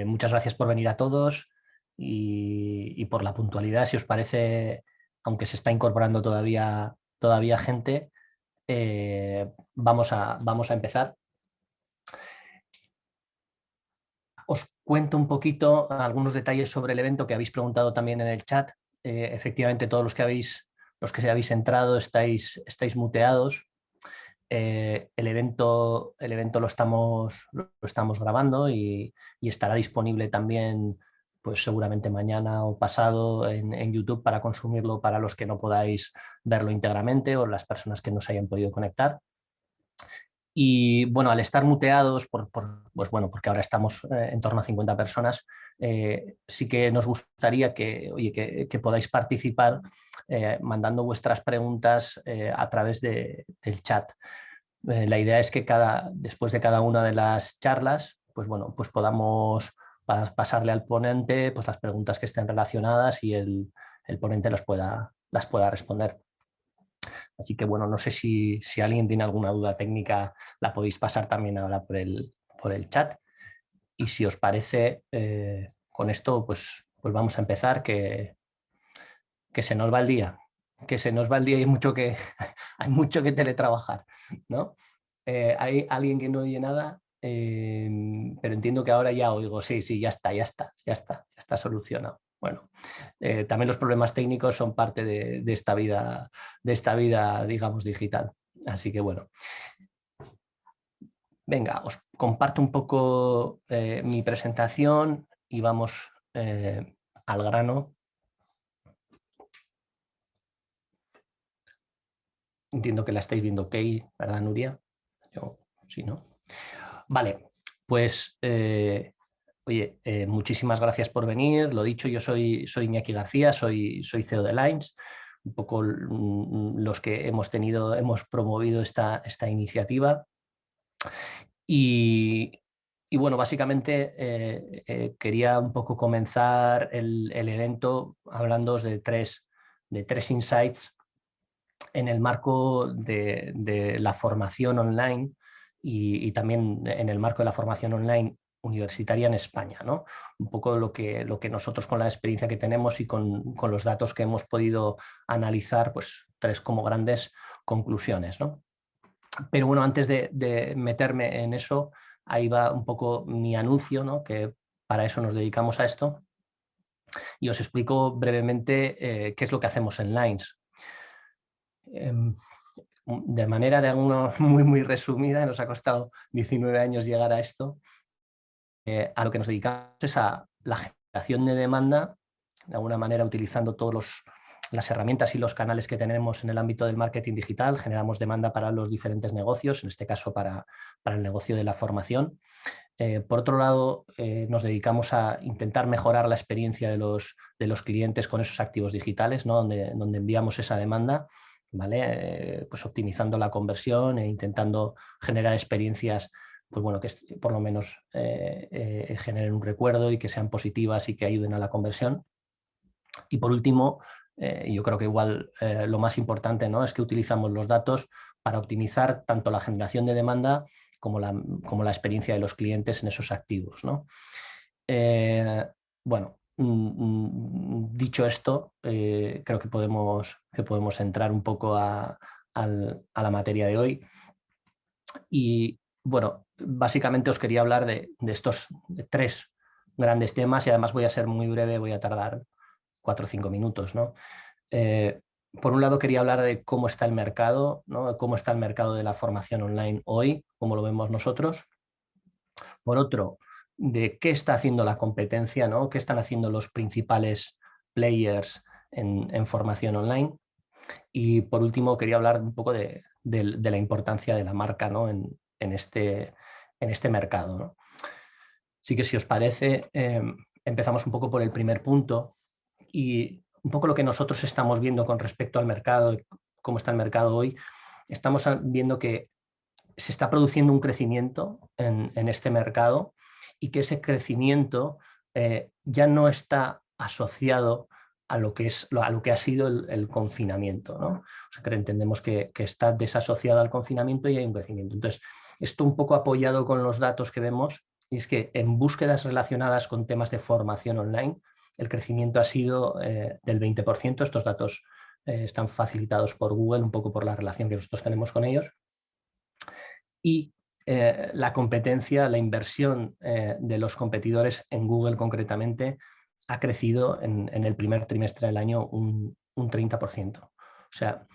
Muchas gracias por venir a todos y por la puntualidad. Si os parece, aunque se está incorporando todavía gente, vamos a empezar. Os cuento un poquito algunos detalles sobre el evento que habéis preguntado también en el chat. Efectivamente, todos los que habéis entrado estáis muteados. El evento lo estamos grabando y estará disponible también, pues seguramente mañana o pasado en YouTube para consumirlo para los que no podáis verlo íntegramente o las personas que no se hayan podido conectar. Y bueno, al estar muteados, pues bueno, porque ahora estamos en torno a 50 personas, sí que nos gustaría que podáis participar mandando vuestras preguntas a través del chat. La idea es que después de cada una de las charlas, pues bueno, pues podamos pasarle al ponente pues las preguntas que estén relacionadas y el ponente las pueda responder. Así que bueno, no sé si alguien tiene alguna duda técnica, la podéis pasar también ahora por el chat. Y si os parece, con esto pues vamos a empezar, que se nos va el día. Que se nos va el día y hay mucho que teletrabajar, ¿no? Hay alguien que no oye nada, pero entiendo que ahora ya oigo, sí, ya está solucionado. Bueno, también los problemas técnicos son parte de esta vida, digamos, digital. Así que bueno, venga, os comparto un poco mi presentación y vamos al grano. Entiendo que la estáis viendo ok, ¿verdad, Nuria? Yo, sí, ¿no? Vale, pues oye, muchísimas gracias por venir. Lo dicho, yo soy Iñaki García, soy CEO de Lines. Un poco los que hemos promovido esta iniciativa. Y bueno, básicamente quería un poco comenzar el evento hablando de tres insights en el marco de la formación online y también en el marco de la formación online universitaria en España, ¿no? Un poco lo que nosotros con la experiencia que tenemos y con los datos que hemos podido analizar, pues tres como grandes conclusiones, ¿no? Pero bueno, antes de meterme en eso, ahí va un poco mi anuncio, ¿no? Que para eso nos dedicamos a esto. Y os explico brevemente qué es lo que hacemos en Lines. De manera de alguna muy resumida, nos ha costado 19 años llegar a esto. A lo que nos dedicamos es a la generación de demanda, de alguna manera utilizando todas las herramientas y los canales que tenemos en el ámbito del marketing digital. Generamos demanda para los diferentes negocios, en este caso para el negocio de la formación. Por otro lado, nos dedicamos a intentar mejorar la experiencia de los clientes con esos activos digitales, ¿no? donde enviamos esa demanda, ¿vale? Pues optimizando la conversión e intentando generar experiencias, pues bueno, que por lo menos generen un recuerdo y que sean positivas y que ayuden a la conversión. Y por último, yo creo que igual lo más importante, ¿no? Es que utilizamos los datos para optimizar tanto la generación de demanda como la experiencia de los clientes en esos activos, ¿no? Bueno, dicho esto, creo que podemos entrar un poco a la materia de hoy. Y bueno, básicamente os quería hablar de estos tres grandes temas y además voy a ser muy breve, voy a tardar 4 o 5 minutos, ¿no? Por un lado quería hablar de cómo está el mercado, ¿no? Cómo está el mercado de la formación online hoy, cómo lo vemos nosotros. Por otro, de qué está haciendo la competencia, ¿no? Qué están haciendo los principales players en formación online. Y por último, quería hablar un poco de la importancia de la marca, ¿no? en este mercado, ¿no? Así que si os parece, empezamos un poco por el primer punto y un poco lo que nosotros estamos viendo con respecto al mercado, cómo está el mercado hoy. Estamos viendo que se está produciendo un crecimiento en este mercado y que ese crecimiento ya no está asociado a lo que ha sido el confinamiento, ¿no? O sea, que entendemos que está desasociado al confinamiento y hay un crecimiento. Entonces, esto un poco apoyado con los datos que vemos y es que en búsquedas relacionadas con temas de formación online, el crecimiento ha sido del 20%. Estos datos están facilitados por Google, un poco por la relación que nosotros tenemos con ellos. Y la competencia, la inversión de los competidores en Google concretamente ha crecido en el primer trimestre del año un 30%. O sea,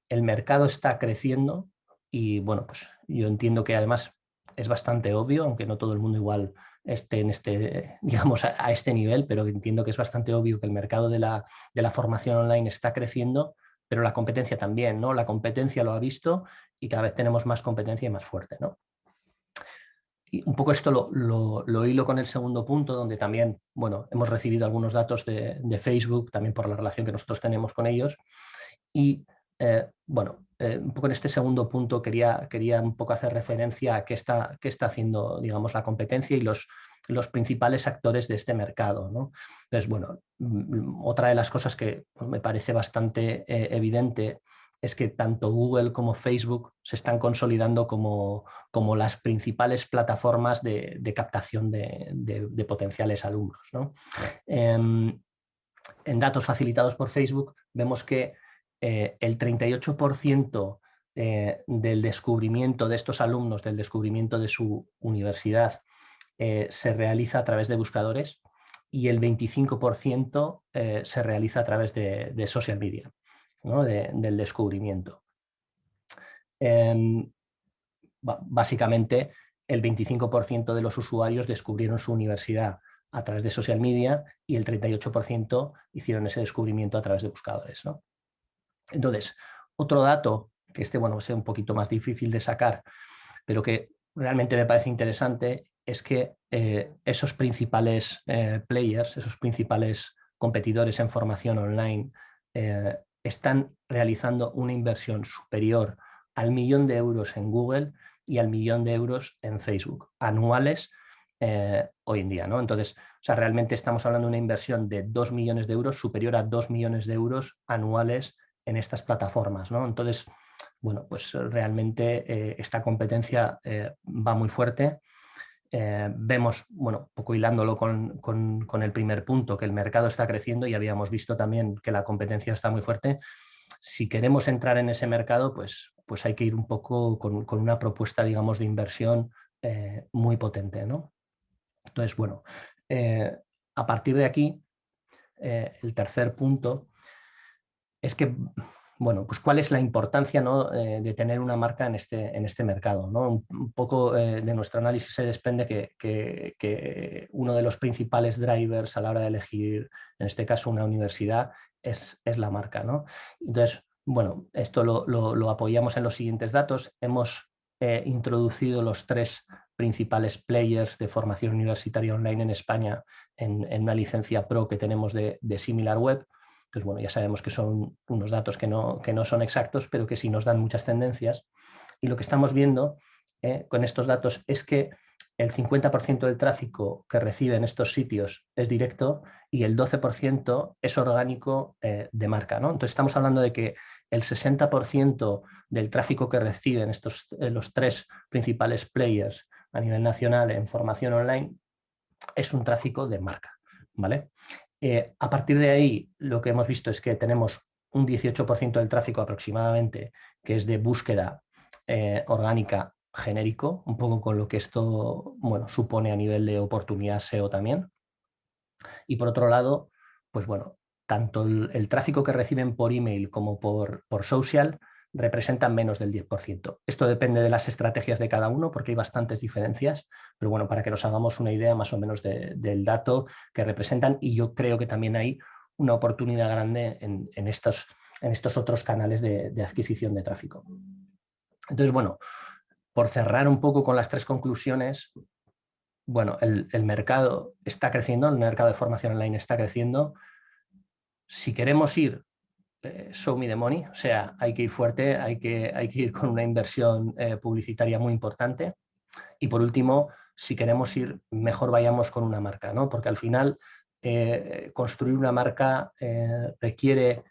el mercado está creciendo y bueno, pues yo entiendo que además es bastante obvio, aunque no todo el mundo igual esté en este, digamos, a este nivel, pero entiendo que es bastante obvio que el mercado de la formación online está creciendo, pero la competencia también, ¿no? La competencia lo ha visto y cada vez tenemos más competencia y más fuerte, ¿no? Y un poco esto lo hilo con el segundo punto, donde también, bueno, hemos recibido algunos datos de Facebook, también por la relación que nosotros tenemos con ellos. Y bueno, un poco en este segundo punto quería un poco hacer referencia a qué está haciendo, digamos, la competencia y los principales actores de este mercado, ¿no? Entonces, bueno, otra de las cosas que me parece bastante evidente es que tanto Google como Facebook se están consolidando como las principales plataformas de captación de potenciales alumnos, ¿no? En datos facilitados por Facebook vemos que el 38% del descubrimiento de estos alumnos, del descubrimiento de su universidad, se realiza a través de buscadores y el 25% se realiza a través de social media, ¿no? Del descubrimiento. Básicamente, el 25% de los usuarios descubrieron su universidad a través de social media y el 38% hicieron ese descubrimiento a través de buscadores, ¿no? Entonces, otro dato que bueno, es un poquito más difícil de sacar, pero que realmente me parece interesante, es que esos principales players, esos principales competidores en formación online, están realizando una inversión superior al 1.000.000 de euros en Google y al 1.000.000 de euros en Facebook, anuales hoy en día, ¿no? Entonces, o sea, realmente estamos hablando de una inversión de 2 millones de euros, superior a 2 millones de euros anuales en estas plataformas, ¿no? Entonces, bueno, pues realmente esta competencia va muy fuerte. Vemos, bueno, un poco hilándolo con el primer punto, que el mercado está creciendo y habíamos visto también que la competencia está muy fuerte. Si queremos entrar en ese mercado, pues hay que ir un poco con una propuesta, digamos, de inversión muy potente, ¿no? Entonces, bueno, a partir de aquí, el tercer punto es que, bueno, pues cuál es la importancia, ¿no? De tener una marca en este mercado, ¿no? Un poco de nuestro análisis se desprende que uno de los principales drivers a la hora de elegir, en este caso, una universidad, es la marca, ¿no? Entonces, bueno, esto lo apoyamos en los siguientes datos. Hemos introducido los 3 principales players de formación universitaria online en España en una licencia pro que tenemos de SimilarWeb. Pues bueno, ya sabemos que son unos datos que no son exactos, pero que sí nos dan muchas tendencias. Y lo que estamos viendo con estos datos es que el 50% del tráfico que reciben estos sitios es directo y el 12% es orgánico de marca, ¿no? Entonces estamos hablando de que el 60% del tráfico que reciben los 3 principales players a nivel nacional en formación online es un tráfico de marca, ¿vale? A partir de ahí, lo que hemos visto es que tenemos un 18% del tráfico aproximadamente que es de búsqueda orgánica genérico, un poco con lo que esto, bueno, supone a nivel de oportunidad SEO también. Y por otro lado, pues bueno, tanto el tráfico que reciben por email como por social representan menos del 10%. Esto depende de las estrategias de cada uno porque hay bastantes diferencias, pero bueno, para que nos hagamos una idea más o menos del dato que representan, y yo creo que también hay una oportunidad grande en estos otros canales de adquisición de tráfico. Entonces, bueno, por cerrar un poco con las 3 conclusiones, bueno, el mercado está creciendo, el mercado de formación online está creciendo. Si queremos ir show me the money, o sea, hay que ir fuerte, hay que ir con una inversión publicitaria muy importante. Y por último, si queremos ir, mejor vayamos con una marca, ¿no? Porque al final construir una marca requiere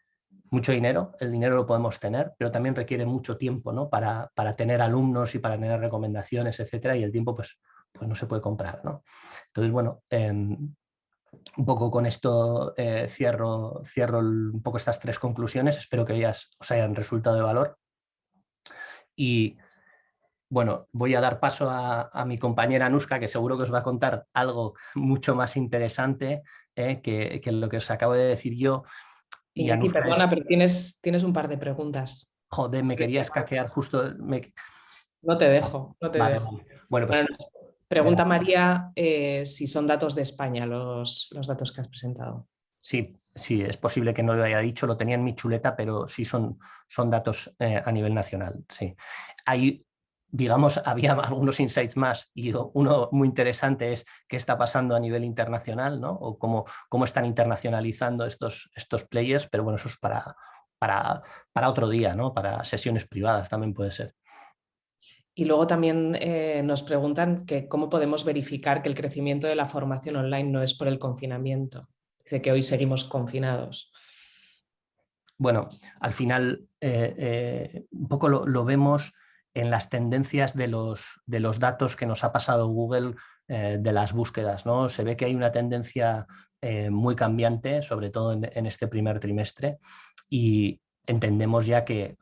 mucho dinero, el dinero lo podemos tener, pero también requiere mucho tiempo, ¿no? Para tener alumnos y para tener recomendaciones, etcétera, y el tiempo pues pues no se puede comprar, ¿no? Entonces, bueno, un poco con esto cierro un poco estas 3 conclusiones. Espero que os hayan resultado de valor. Y bueno, voy a dar paso a mi compañera Anuska, que seguro que os va a contar algo mucho más interesante que lo que os acabo de decir yo. Y Iñaki, Anuska perdona, pero tienes un par de preguntas. Joder, me quería escaquear justo... No te dejo, no te Vale, dejo. vale. Bueno, pues... Bueno, pregunta María si son datos de España los datos que has presentado. Sí, sí, es posible que no lo haya dicho, lo tenía en mi chuleta, pero sí son datos a nivel nacional. Sí. Hay, digamos, había algunos insights más y uno muy interesante es qué está pasando a nivel internacional, ¿no? O cómo están internacionalizando estos players, pero bueno, eso es para otro día, ¿no? Para sesiones privadas también puede ser. Y luego también nos preguntan que cómo podemos verificar que el crecimiento de la formación online no es por el confinamiento. Dice que hoy seguimos confinados. Bueno, al final un poco lo vemos en las tendencias de los datos que nos ha pasado Google de las búsquedas, ¿no? Se ve que hay una tendencia muy cambiante, sobre todo en este primer trimestre, y entendemos ya que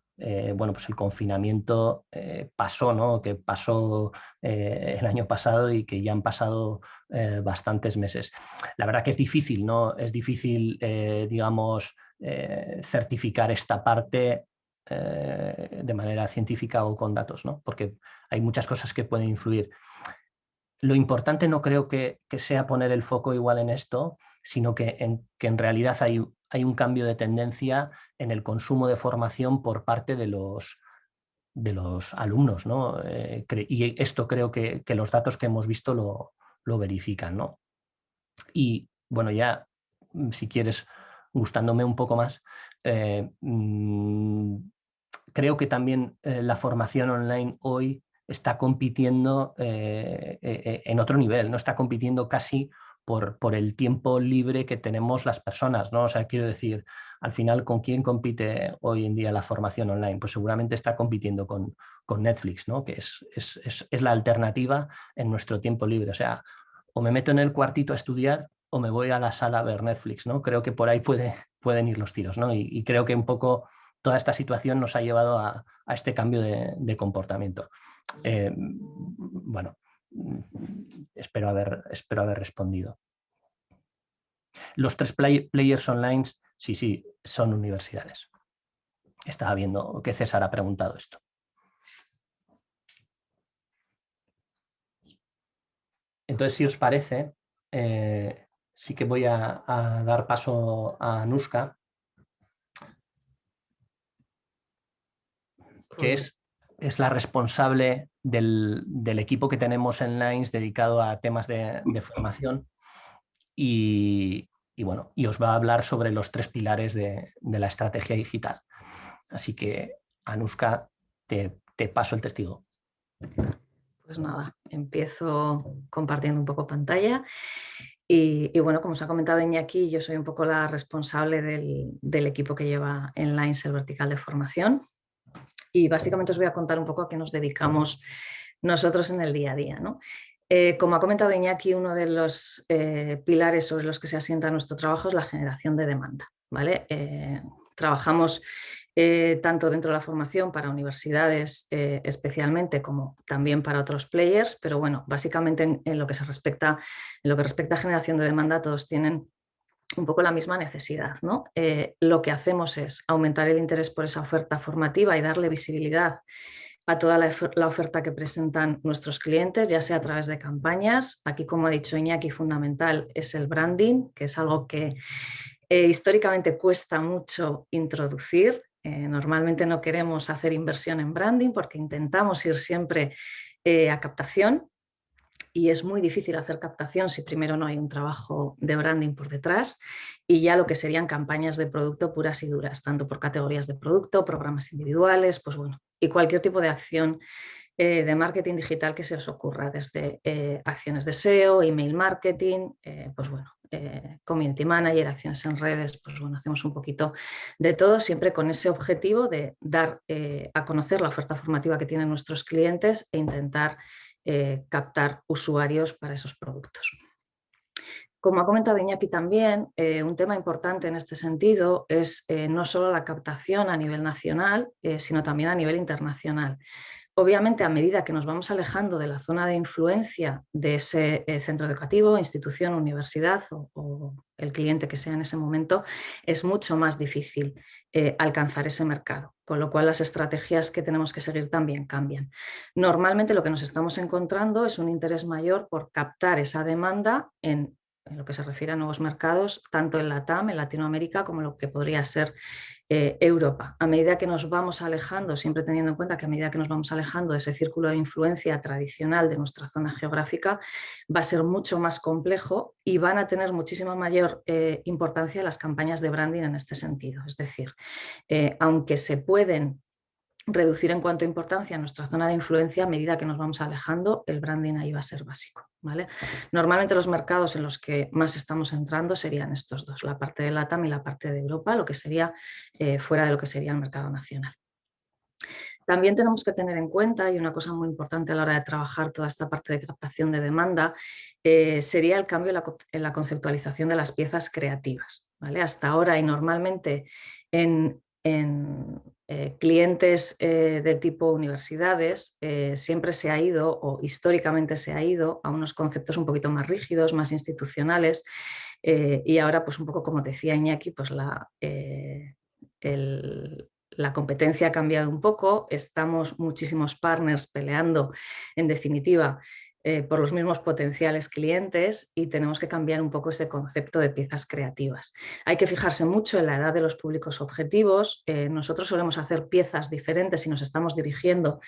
bueno, pues el confinamiento pasó, ¿no? Que pasó el año pasado y que ya han pasado bastantes meses. La verdad que es difícil, ¿no? Es difícil, digamos, certificar esta parte de manera científica o con datos, ¿no? Porque hay muchas cosas que pueden influir. Lo importante no creo que sea poner el foco igual en esto, sino que en realidad hay un cambio de tendencia en el consumo de formación por parte de los alumnos, ¿no? Y esto creo que los datos que hemos visto lo verifican, ¿no? Y bueno, ya si quieres, gustándome un poco más, creo que también la formación online hoy está compitiendo en otro nivel, no está compitiendo casi por el tiempo libre que tenemos las personas, ¿no? O sea, quiero decir, al final, ¿con quién compite hoy en día la formación online? Pues seguramente está compitiendo con Netflix, ¿no? Que es la alternativa en nuestro tiempo libre. O sea, o me meto en el cuartito a estudiar o me voy a la sala a ver Netflix, ¿no? Creo que por ahí pueden ir los tiros, ¿no? Y creo que un poco toda esta situación nos ha llevado a este cambio de comportamiento. Bueno, espero haber respondido. Los 3 players online, sí, son universidades. Estaba viendo que César ha preguntado esto. Entonces, si os parece, sí que voy a dar paso a Anuska, que es la responsable del equipo que tenemos en Lines dedicado a temas de formación y bueno, y os va a hablar sobre los 3 pilares de la estrategia digital. Así que, Anuska, te paso el testigo. Pues nada, empiezo compartiendo un poco pantalla. Y bueno, como os ha comentado Iñaki, yo soy un poco la responsable del equipo que lleva en Lines el vertical de formación. Y básicamente os voy a contar un poco a qué nos dedicamos nosotros en el día a día, ¿no? Como ha comentado Iñaki, uno de los pilares sobre los que se asienta nuestro trabajo es la generación de demanda, ¿vale? Trabajamos tanto dentro de la formación para universidades especialmente como también para otros players, pero bueno, básicamente en lo que respecta a generación de demanda todos tienen un poco la misma necesidad, ¿no? Lo que hacemos es aumentar el interés por esa oferta formativa y darle visibilidad a toda la oferta que presentan nuestros clientes, ya sea a través de campañas. Aquí, como ha dicho Iñaki, fundamental es el branding, que es algo que históricamente cuesta mucho introducir. Normalmente no queremos hacer inversión en branding porque intentamos ir siempre a captación y es muy difícil hacer captación si primero no hay un trabajo de branding por detrás y ya lo que serían campañas de producto puras y duras, tanto por categorías de producto, programas individuales, pues bueno, y cualquier tipo de acción de marketing digital que se os ocurra, desde acciones de SEO, email marketing, pues bueno, community manager, acciones en redes, pues bueno, hacemos un poquito de todo, siempre con ese objetivo de dar a conocer la oferta formativa que tienen nuestros clientes e intentar captar usuarios para esos productos. Como ha comentado Iñaki también, un tema importante en este sentido es no solo la captación a nivel nacional, sino también a nivel internacional. Obviamente, a medida que nos vamos alejando de la zona de influencia de ese centro educativo, institución, universidad o el cliente que sea en ese momento, es mucho más difícil alcanzar ese mercado, con lo cual las estrategias que tenemos que seguir también cambian. Normalmente lo que nos estamos encontrando es un interés mayor por captar esa demanda en lo que se refiere a nuevos mercados, tanto en LATAM, en Latinoamérica, como lo que podría ser Europa. A medida que nos vamos alejando, siempre teniendo en cuenta que a medida que nos vamos alejando de ese círculo de influencia tradicional de nuestra zona geográfica, va a ser mucho más complejo y van a tener muchísima mayor importancia las campañas de branding en este sentido. Es decir, aunque se pueden reducir en cuanto a importancia nuestra zona de influencia, a medida que nos vamos alejando, el branding ahí va a ser básico, ¿vale? Normalmente los mercados en los que más estamos entrando serían estos dos, la parte de LATAM y la parte de Europa, lo que sería fuera de lo que sería el mercado nacional. También tenemos que tener en cuenta, y una cosa muy importante a la hora de trabajar toda esta parte de captación de demanda, sería el cambio en la conceptualización de las piezas creativas, ¿vale? Hasta ahora y normalmente en clientes de tipo universidades siempre se ha ido, o históricamente se ha ido, a unos conceptos un poquito más rígidos, más institucionales, y ahora, pues un poco como decía Iñaki, pues la competencia ha cambiado un poco, estamos muchísimos partners peleando, en definitiva, por los mismos potenciales clientes y tenemos que cambiar un poco ese concepto de piezas creativas. Hay que fijarse mucho en la edad de los públicos objetivos. Nosotros solemos hacer piezas diferentes si nos estamos dirigiendo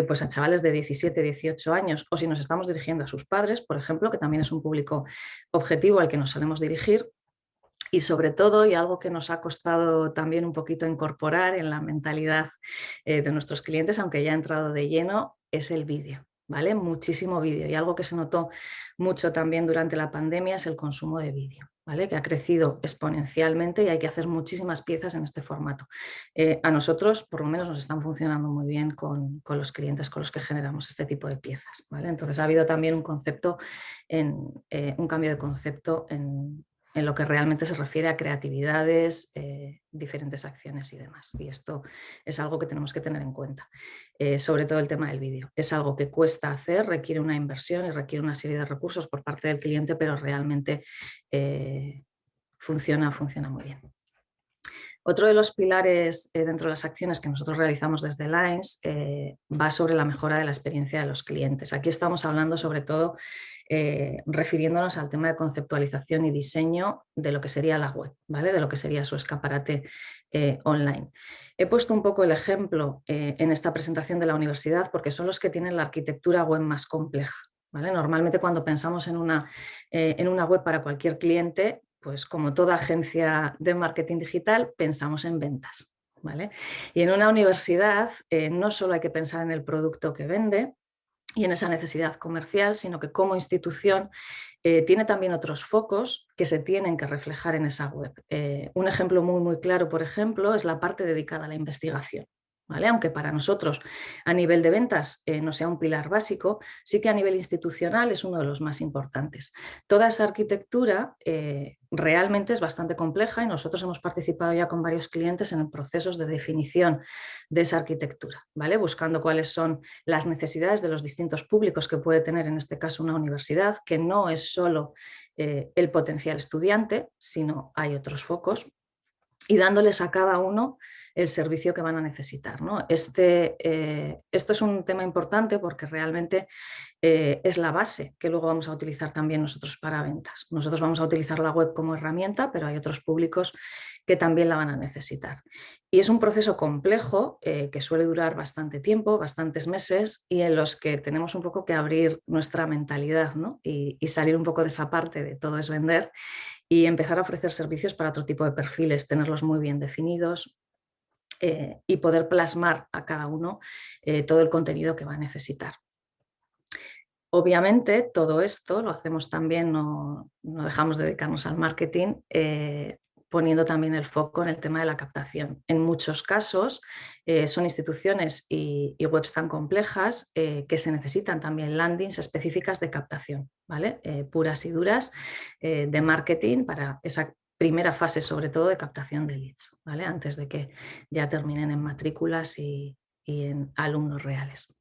pues a chavales de 17, 18 años o si nos estamos dirigiendo a sus padres, por ejemplo, que también es un público objetivo al que nos solemos dirigir. Y sobre todo, y algo que nos ha costado también un poquito incorporar en la mentalidad de nuestros clientes, aunque ya ha entrado de lleno, es el vídeo, ¿vale? Muchísimo vídeo. Y algo que se notó mucho también durante la pandemia es el consumo de vídeo, ¿vale? Que ha crecido exponencialmente y hay que hacer muchísimas piezas en este formato. A nosotros, por lo menos, nos están funcionando muy bien con los clientes con los que generamos este tipo de piezas, ¿vale? Entonces ha habido también un cambio de concepto en lo que realmente se refiere a creatividades, diferentes acciones y demás. Y esto es algo que tenemos que tener en cuenta. Sobre todo el tema del vídeo. Es algo que cuesta hacer, requiere una inversión y requiere una serie de recursos por parte del cliente, pero realmente funciona muy bien. Otro de los pilares dentro de las acciones que nosotros realizamos desde Lines va sobre la mejora de la experiencia de los clientes. Aquí estamos hablando sobre todo refiriéndonos al tema de conceptualización y diseño de lo que sería la web, ¿vale? De lo que sería su escaparate online. He puesto un poco el ejemplo en esta presentación de la universidad porque son los que tienen la arquitectura web más compleja, ¿vale? Normalmente cuando pensamos en una web para cualquier cliente, pues como toda agencia de marketing digital, pensamos en ventas, ¿vale? Y en una universidad no solo hay que pensar en el producto que vende y en esa necesidad comercial, sino que como institución tiene también otros focos que se tienen que reflejar en esa web. Un ejemplo muy claro, por ejemplo, es la parte dedicada a la investigación. ¿Vale? Aunque para nosotros a nivel de ventas no sea un pilar básico, sí que a nivel institucional es uno de los más importantes. Toda esa arquitectura realmente es bastante compleja y nosotros hemos participado ya con varios clientes en procesos de definición de esa arquitectura, ¿vale? Buscando cuáles son las necesidades de los distintos públicos que puede tener en este caso una universidad, que no es solo el potencial estudiante, sino hay otros focos, y dándoles a cada uno el servicio que van a necesitar, ¿no? Esto es un tema importante porque realmente es la base que luego vamos a utilizar también nosotros para ventas. Nosotros vamos a utilizar la web como herramienta, pero hay otros públicos que también la van a necesitar. Y es un proceso complejo que suele durar bastante tiempo, bastantes meses, y en los que tenemos un poco que abrir nuestra mentalidad, ¿no? y salir un poco de esa parte de todo es vender y empezar a ofrecer servicios para otro tipo de perfiles, tenerlos muy bien definidos y poder plasmar a cada uno todo el contenido que va a necesitar. Obviamente todo esto lo hacemos también, no dejamos de dedicarnos al marketing, poniendo también el foco en el tema de la captación. En muchos casos son instituciones y webs tan complejas que se necesitan también landings específicas de captación, ¿vale? Puras y duras de marketing para esa primera fase, sobre todo de captación de leads, ¿vale? Antes de que ya terminen en matrículas y en alumnos reales.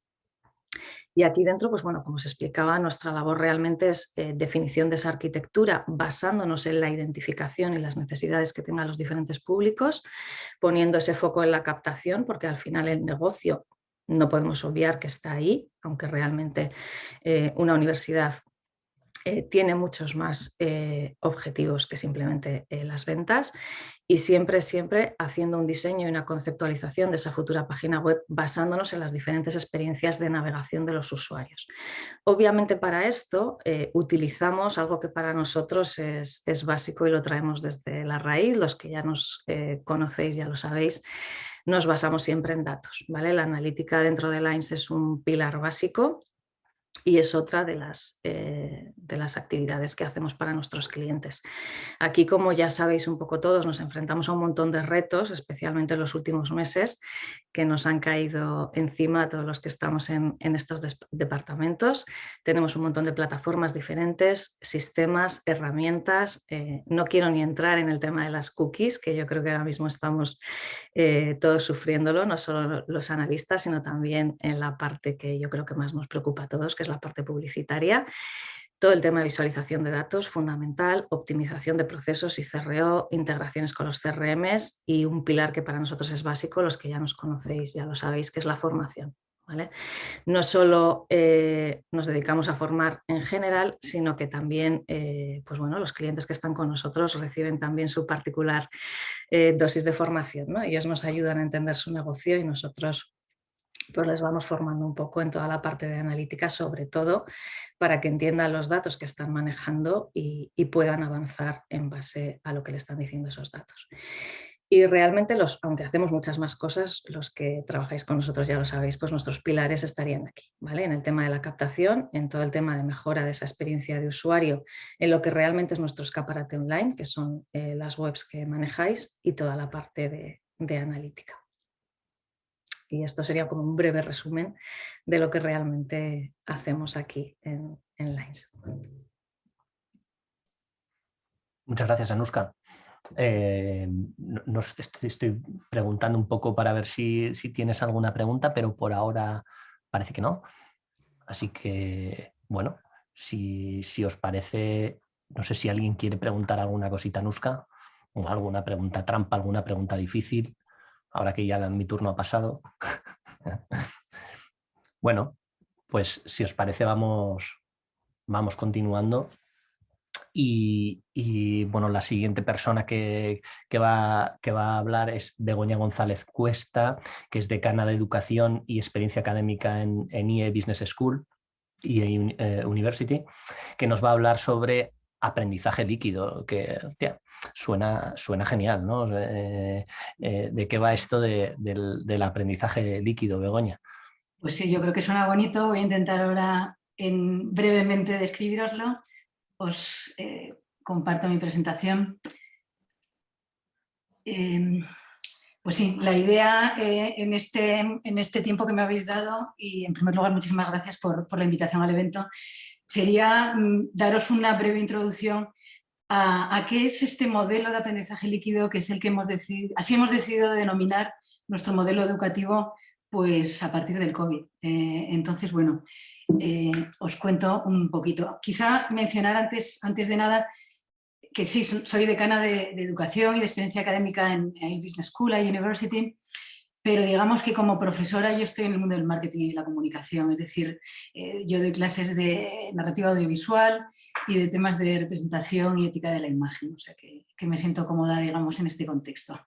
Y aquí dentro, pues bueno, como os explicaba, nuestra labor realmente es definición de esa arquitectura basándonos en la identificación y las necesidades que tengan los diferentes públicos, poniendo ese foco en la captación, porque al final el negocio no podemos obviar que está ahí, aunque realmente una universidad tiene muchos más objetivos que simplemente las ventas, y siempre haciendo un diseño y una conceptualización de esa futura página web basándonos en las diferentes experiencias de navegación de los usuarios. Obviamente para esto utilizamos algo que para nosotros es básico y lo traemos desde la raíz. Los que ya nos conocéis ya lo sabéis, nos basamos siempre en datos, ¿vale? La analítica dentro de Lines es un pilar básico y es otra de las actividades que hacemos para nuestros clientes. Aquí, como ya sabéis un poco todos, nos enfrentamos a un montón de retos, especialmente en los últimos meses, que nos han caído encima a todos los que estamos en estos departamentos. Tenemos un montón de plataformas diferentes, sistemas, herramientas. No quiero ni entrar en el tema de las cookies, que yo creo que ahora mismo estamos todos sufriéndolo, no solo los analistas, sino también en la parte que yo creo que más nos preocupa a todos, que es la parte publicitaria. Todo el tema de visualización de datos, fundamental, optimización de procesos y CRO, integraciones con los CRMs y un pilar que para nosotros es básico, los que ya nos conocéis, ya lo sabéis, que es la formación, ¿vale? No solo nos dedicamos a formar en general, sino que también pues bueno, los clientes que están con nosotros reciben también su particular dosis de formación, ¿no? Ellos nos ayudan a entender su negocio y nosotros pues les vamos formando un poco en toda la parte de analítica, sobre todo para que entiendan los datos que están manejando y puedan avanzar en base a lo que le están diciendo esos datos. Y realmente, aunque hacemos muchas más cosas, los que trabajáis con nosotros ya lo sabéis, pues nuestros pilares estarían aquí, ¿vale? En el tema de la captación, en todo el tema de mejora de esa experiencia de usuario, en lo que realmente es nuestro escaparate online, que son las webs que manejáis, y toda la parte de analítica. Y esto sería como un breve resumen de lo que realmente hacemos aquí en Lines. Muchas gracias, Anuska. Estoy preguntando un poco para ver si tienes alguna pregunta, pero por ahora parece que no. Así que, bueno, si os parece, no sé si alguien quiere preguntar alguna cosita, Anuska, o alguna pregunta trampa, alguna pregunta difícil, ahora que ya mi turno ha pasado. Bueno, pues si os parece vamos continuando. Y bueno, la siguiente persona que va a hablar es Begoña González Cuesta, que es decana de Educación y Experiencia Académica en IE Business School, IE University, que nos va a hablar sobre aprendizaje líquido, que hostia, suena genial, ¿no? ¿De qué va esto del aprendizaje líquido, Begoña? Pues sí, yo creo que suena bonito. Voy a intentar ahora brevemente describiroslo. Os comparto mi presentación. Pues sí, la idea en este tiempo que me habéis dado, y en primer lugar muchísimas gracias por la invitación al evento, sería daros una breve introducción a qué es este modelo de aprendizaje líquido, que es el que hemos decidido denominar nuestro modelo educativo pues a partir del COVID. Entonces, bueno, os cuento un poquito. Quizá mencionar antes de nada que sí, soy decana de Educación y de Experiencia Académica en IE Business School, IE University, pero digamos que como profesora yo estoy en el mundo del marketing y la comunicación, es decir, yo doy clases de narrativa audiovisual y de temas de representación y ética de la imagen, o sea que me siento cómoda, digamos, en este contexto.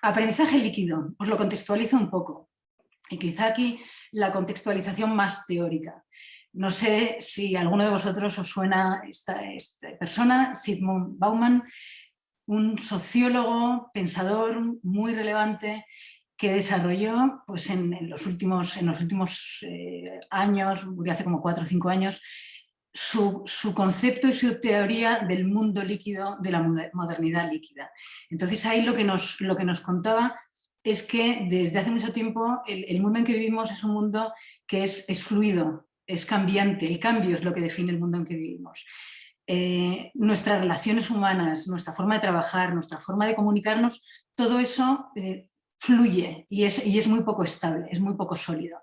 Aprendizaje líquido, os lo contextualizo un poco, y quizá aquí la contextualización más teórica. No sé si a alguno de vosotros os suena esta persona, Zygmunt Bauman, un sociólogo, pensador muy relevante que desarrolló pues, en los últimos años, murió hace como 4 o 5 años, su concepto y su teoría del mundo líquido, de la modernidad líquida. Entonces ahí lo que nos contaba es que desde hace mucho tiempo el mundo en que vivimos es un mundo que es fluido, es cambiante, el cambio es lo que define el mundo en que vivimos. Nuestras relaciones humanas, nuestra forma de trabajar, nuestra forma de comunicarnos, todo eso fluye y es muy poco estable, es muy poco sólido.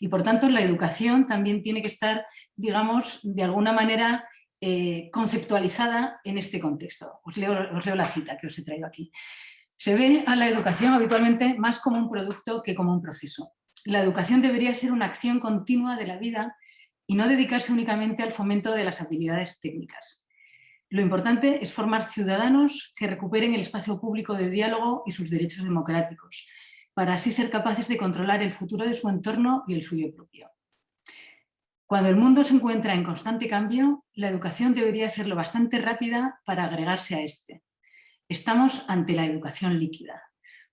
Y por tanto la educación también tiene que estar, digamos, de alguna manera conceptualizada en este contexto. Os leo la cita que os he traído aquí. Se ve a la educación habitualmente más como un producto que como un proceso. La educación debería ser una acción continua de la vida y no dedicarse únicamente al fomento de las habilidades técnicas. Lo importante es formar ciudadanos que recuperen el espacio público de diálogo y sus derechos democráticos, para así ser capaces de controlar el futuro de su entorno y el suyo propio. Cuando el mundo se encuentra en constante cambio, la educación debería ser lo bastante rápida para agregarse a este. Estamos ante la educación líquida.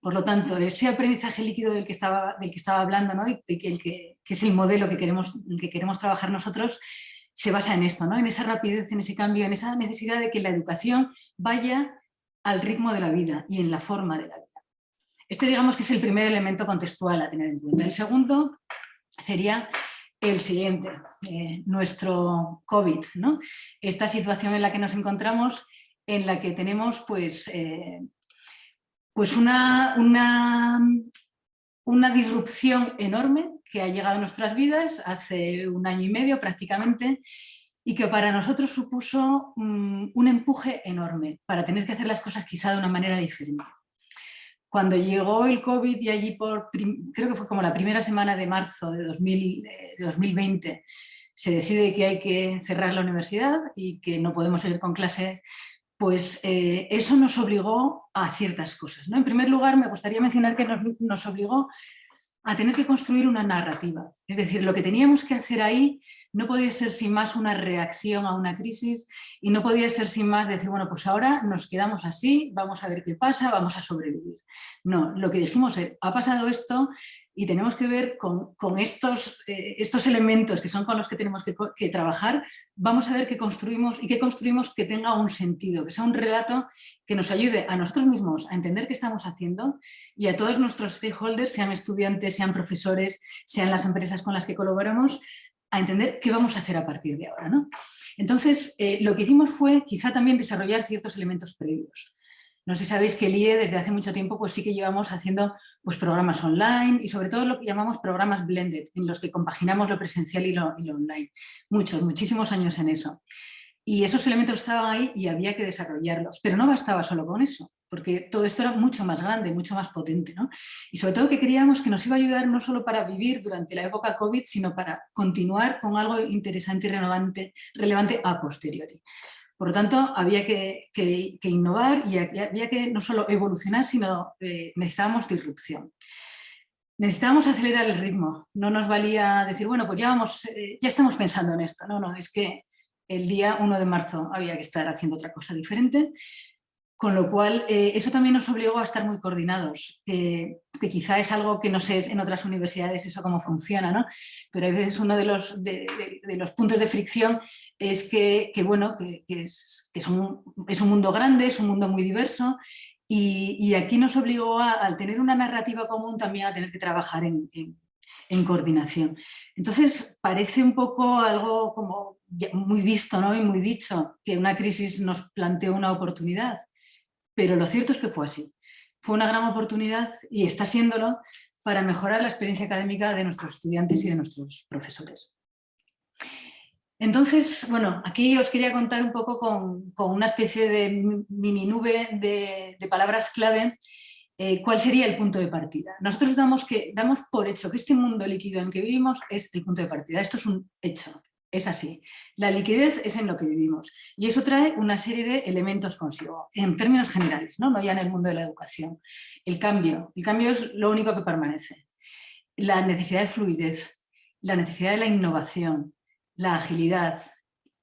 Por lo tanto, ese aprendizaje líquido del que estaba hablando, ¿no? Y que es el modelo que queremos trabajar nosotros, se basa en esto, ¿no? En esa rapidez, en ese cambio, en esa necesidad de que la educación vaya al ritmo de la vida y en la forma de la vida. Este, digamos, que es el primer elemento contextual a tener en cuenta. El segundo sería el siguiente, nuestro COVID, ¿no? Esta situación en la que nos encontramos, en la que tenemos pues una disrupción enorme que ha llegado a nuestras vidas hace 1 año y medio prácticamente, y que para nosotros supuso un empuje enorme para tener que hacer las cosas quizá de una manera diferente. Cuando llegó el COVID y allí creo que fue como la primera semana de marzo de 2020, se decide que hay que cerrar la universidad y que no podemos seguir con clases, pues eso nos obligó a ciertas cosas, ¿no? En primer lugar, me gustaría mencionar que nos obligó a tener que construir una narrativa. Es decir, lo que teníamos que hacer ahí no podía ser sin más una reacción a una crisis y no podía ser sin más decir, bueno, pues ahora nos quedamos así, vamos a ver qué pasa, vamos a sobrevivir. No, lo que dijimos es, ha pasado esto y tenemos que ver con estos elementos que son con los que tenemos que trabajar, vamos a ver qué construimos y qué construimos que tenga un sentido, que sea un relato que nos ayude a nosotros mismos a entender qué estamos haciendo y a todos nuestros stakeholders, sean estudiantes, sean profesores, sean las empresas con las que colaboramos, a entender qué vamos a hacer a partir de ahora, ¿no? Entonces, lo que hicimos fue quizá también desarrollar ciertos elementos previos. No sé si sabéis que el IE desde hace mucho tiempo pues sí que llevamos haciendo pues, programas online y sobre todo lo que llamamos programas blended, en los que compaginamos lo presencial y lo online. Muchísimos años en eso. Y esos elementos estaban ahí y había que desarrollarlos, pero no bastaba solo con eso, porque todo esto era mucho más grande, mucho más potente, ¿no? Y sobre todo que creíamos que nos iba a ayudar no solo para vivir durante la época COVID, sino para continuar con algo interesante y relevante a posteriori. Por lo tanto, había que innovar y había que no solo evolucionar, sino necesitábamos disrupción. Necesitábamos acelerar el ritmo. No nos valía decir, bueno, pues ya estamos pensando en esto. No, es que el día 1 de marzo había que estar haciendo otra cosa diferente. Con lo cual, eso también nos obligó a estar muy coordinados, que quizá es algo que no sé en otras universidades eso cómo funciona, ¿no? Pero a veces uno de los puntos de fricción es que es un mundo grande, es un mundo muy diverso y aquí nos obligó al tener una narrativa común también a tener que trabajar en coordinación. Entonces, parece un poco algo como muy visto, ¿no? Y muy dicho, que una crisis nos planteó una oportunidad. Pero lo cierto es que fue así. Fue una gran oportunidad y está siéndolo para mejorar la experiencia académica de nuestros estudiantes y de nuestros profesores. Entonces, bueno, aquí os quería contar un poco con una especie de mini nube de palabras clave cuál sería el punto de partida. Nosotros damos por hecho que este mundo líquido en el que vivimos es el punto de partida. Esto es un hecho. Es así. La liquidez es en lo que vivimos y eso trae una serie de elementos consigo, en términos generales, no ya en el mundo de la educación. El cambio es lo único que permanece. La necesidad de fluidez, la necesidad de la innovación, la agilidad,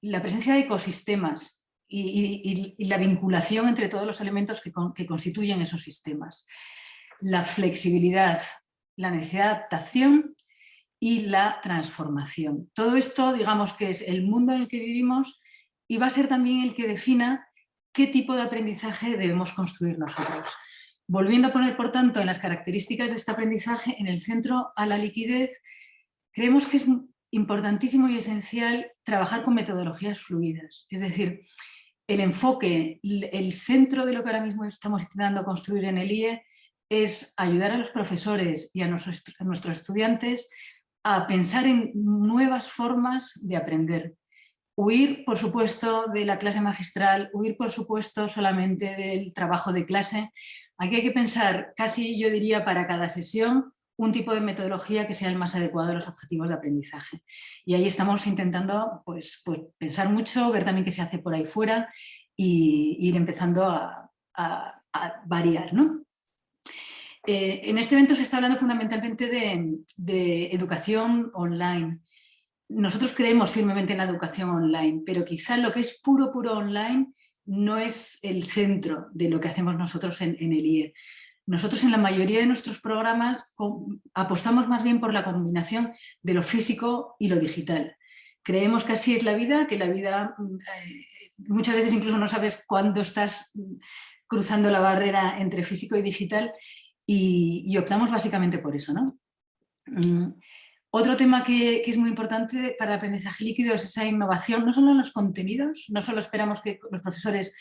la presencia de ecosistemas y la vinculación entre todos los elementos que constituyen esos sistemas. La flexibilidad, la necesidad de adaptación y la transformación. Todo esto, digamos que es el mundo en el que vivimos y va a ser también el que defina qué tipo de aprendizaje debemos construir nosotros. Volviendo a poner, por tanto, en las características de este aprendizaje en el centro a la liquidez, creemos que es importantísimo y esencial trabajar con metodologías fluidas. Es decir, el enfoque, el centro de lo que ahora mismo estamos intentando construir en el IE es ayudar a los profesores y a nuestros estudiantes a pensar en nuevas formas de aprender. Huir, por supuesto, de la clase magistral, huir, por supuesto, solamente del trabajo de clase. Aquí hay que pensar, casi yo diría para cada sesión, un tipo de metodología que sea el más adecuado a los objetivos de aprendizaje. Y ahí estamos intentando pues pensar mucho, ver también qué se hace por ahí fuera y ir empezando a variar, ¿no? En este evento se está hablando fundamentalmente de educación online. Nosotros creemos firmemente en la educación online, pero quizá lo que es puro online no es el centro de lo que hacemos nosotros en el IE. Nosotros en la mayoría de nuestros programas apostamos más bien por la combinación de lo físico y lo digital. Creemos que así es la vida, que la vida muchas veces incluso no sabes cuándo estás cruzando la barrera entre físico y digital y optamos básicamente por eso, ¿no? Otro tema que es muy importante para el aprendizaje líquido es esa innovación, no solo en los contenidos, no solo esperamos que los profesores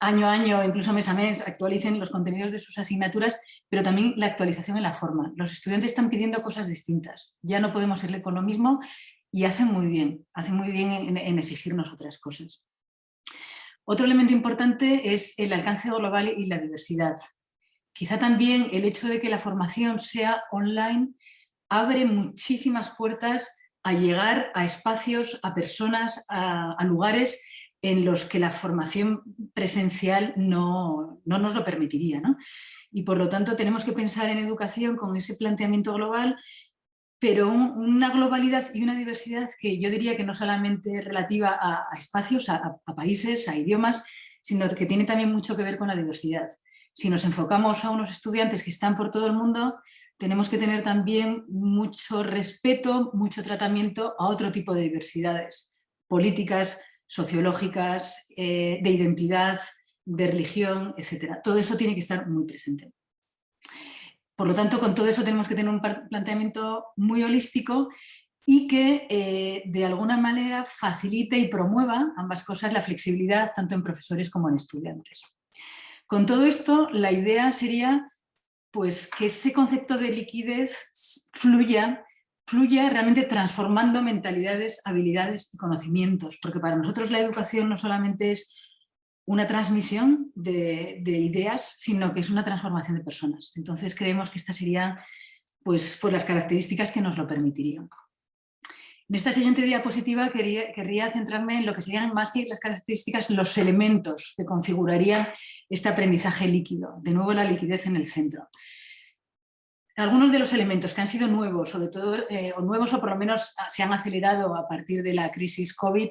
año a año, incluso mes a mes, actualicen los contenidos de sus asignaturas, pero también la actualización en la forma. Los estudiantes están pidiendo cosas distintas, ya no podemos irle con lo mismo y hacen muy bien en exigirnos otras cosas. Otro elemento importante es el alcance global y la diversidad. Quizá también el hecho de que la formación sea online abre muchísimas puertas a llegar a espacios, a personas, a lugares en los que la formación presencial no nos lo permitiría, ¿no? Y por lo tanto tenemos que pensar en educación con ese planteamiento global, pero una globalidad y una diversidad que yo diría que no solamente es relativa a espacios, a países, a idiomas, sino que tiene también mucho que ver con la diversidad. Si nos enfocamos a unos estudiantes que están por todo el mundo, tenemos que tener también mucho respeto, mucho tratamiento a otro tipo de diversidades políticas, sociológicas, de identidad, de religión, etc. Todo eso tiene que estar muy presente. Por lo tanto, con todo eso tenemos que tener un planteamiento muy holístico y que de alguna manera facilite y promueva ambas cosas, la flexibilidad tanto en profesores como en estudiantes. Con todo esto, la idea sería pues, que ese concepto de liquidez fluya realmente transformando mentalidades, habilidades y conocimientos, porque para nosotros la educación no solamente es una transmisión de ideas, sino que es una transformación de personas. Entonces creemos que estas serían pues las características que nos lo permitirían. En esta siguiente diapositiva querría centrarme en lo que serían más que las características, los elementos que configurarían este aprendizaje líquido. De nuevo, la liquidez en el centro. Algunos de los elementos que han sido nuevos, sobre todo, o nuevos o por lo menos se han acelerado a partir de la crisis COVID,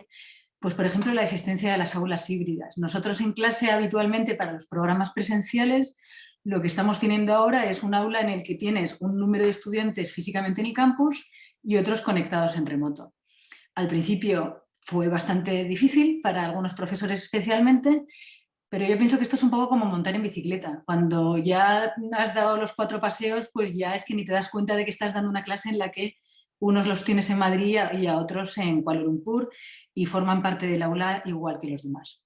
pues por ejemplo la existencia de las aulas híbridas. Nosotros en clase habitualmente para los programas presenciales lo que estamos teniendo ahora es un aula en el que tienes un número de estudiantes físicamente en el campus y otros conectados en remoto. Al principio fue bastante difícil para algunos profesores especialmente, pero yo pienso que esto es un poco como montar en bicicleta. Cuando ya has dado los 4 paseos, pues ya es que ni te das cuenta de que estás dando una clase en la que unos los tienes en Madrid y a otros en Kuala Lumpur y forman parte del aula igual que los demás.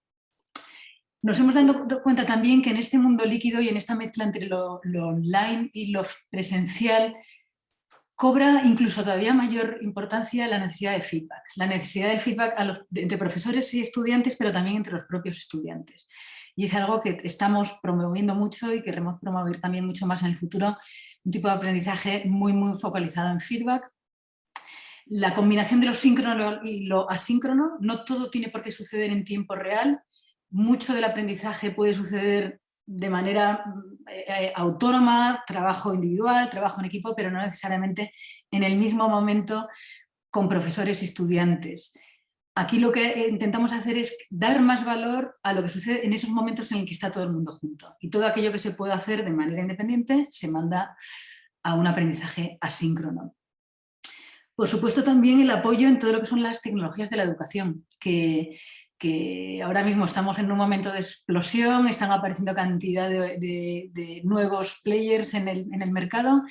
Nos hemos dado cuenta también que en este mundo líquido y en esta mezcla entre lo online y lo presencial cobra incluso todavía mayor importancia la necesidad de feedback. La necesidad del feedback entre profesores y estudiantes, pero también entre los propios estudiantes. Y es algo que estamos promoviendo mucho y queremos promover también mucho más en el futuro, un tipo de aprendizaje muy focalizado en feedback. La combinación de lo síncrono y lo asíncrono, no todo tiene por qué suceder en tiempo real. Mucho del aprendizaje puede suceder de manera autónoma, trabajo individual, trabajo en equipo, pero no necesariamente en el mismo momento con profesores y estudiantes. Aquí lo que intentamos hacer es dar más valor a lo que sucede en esos momentos en los que está todo el mundo junto. Y todo aquello que se puede hacer de manera independiente se manda a un aprendizaje asíncrono. Por supuesto, también el apoyo en todo lo que son las tecnologías de la educación, que ahora mismo estamos en un momento de explosión, están apareciendo cantidad de nuevos players en el mercado.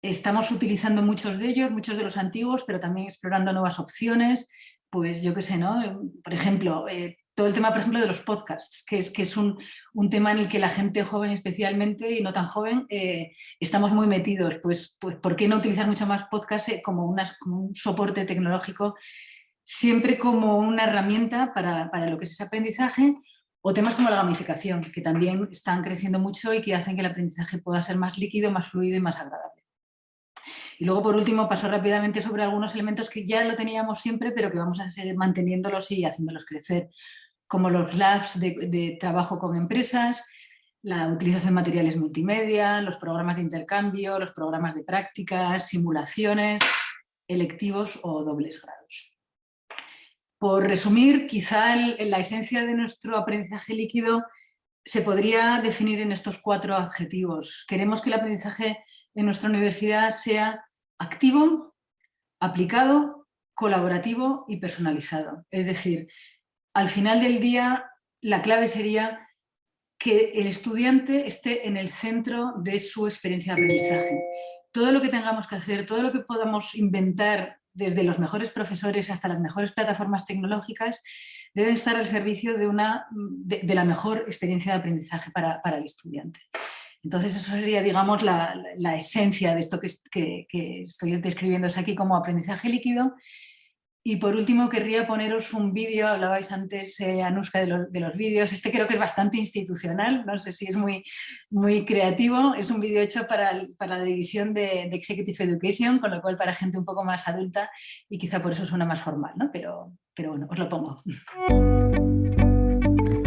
Estamos utilizando muchos de ellos, muchos de los antiguos, pero también explorando nuevas opciones. Pues yo qué sé, ¿no? Por ejemplo, todo el tema, por ejemplo, de los podcasts, que es un tema en el que la gente joven especialmente y no tan joven estamos muy metidos. Pues ¿por qué no utilizar mucho más podcasts como un soporte tecnológico, siempre como una herramienta para lo que es ese aprendizaje? O temas como la gamificación, que también están creciendo mucho y que hacen que el aprendizaje pueda ser más líquido, más fluido y más agradable. Y luego, por último, paso rápidamente sobre algunos elementos que ya lo teníamos siempre, pero que vamos a seguir manteniéndolos y haciéndolos crecer, como los labs de trabajo con empresas, la utilización de materiales multimedia, los programas de intercambio, los programas de prácticas, simulaciones, electivos o dobles grados. Por resumir, quizá la esencia de nuestro aprendizaje líquido se podría definir en estos 4 adjetivos. Queremos que el aprendizaje en nuestra universidad sea activo, aplicado, colaborativo y personalizado. Es decir, al final del día, la clave sería que el estudiante esté en el centro de su experiencia de aprendizaje. Todo lo que tengamos que hacer, todo lo que podamos inventar, desde los mejores profesores hasta las mejores plataformas tecnológicas, deben estar al servicio de la mejor experiencia de aprendizaje para el estudiante. Entonces, eso sería, digamos, la esencia de esto que estoy describiéndose aquí como aprendizaje líquido. Y por último, querría poneros un vídeo, hablabais antes, Anuska, de los vídeos. Este creo que es bastante institucional, no sé si es muy creativo. Es un vídeo hecho para la división de Executive Education, con lo cual para gente un poco más adulta y quizá por eso suena más formal, ¿no? Pero bueno, os lo pongo.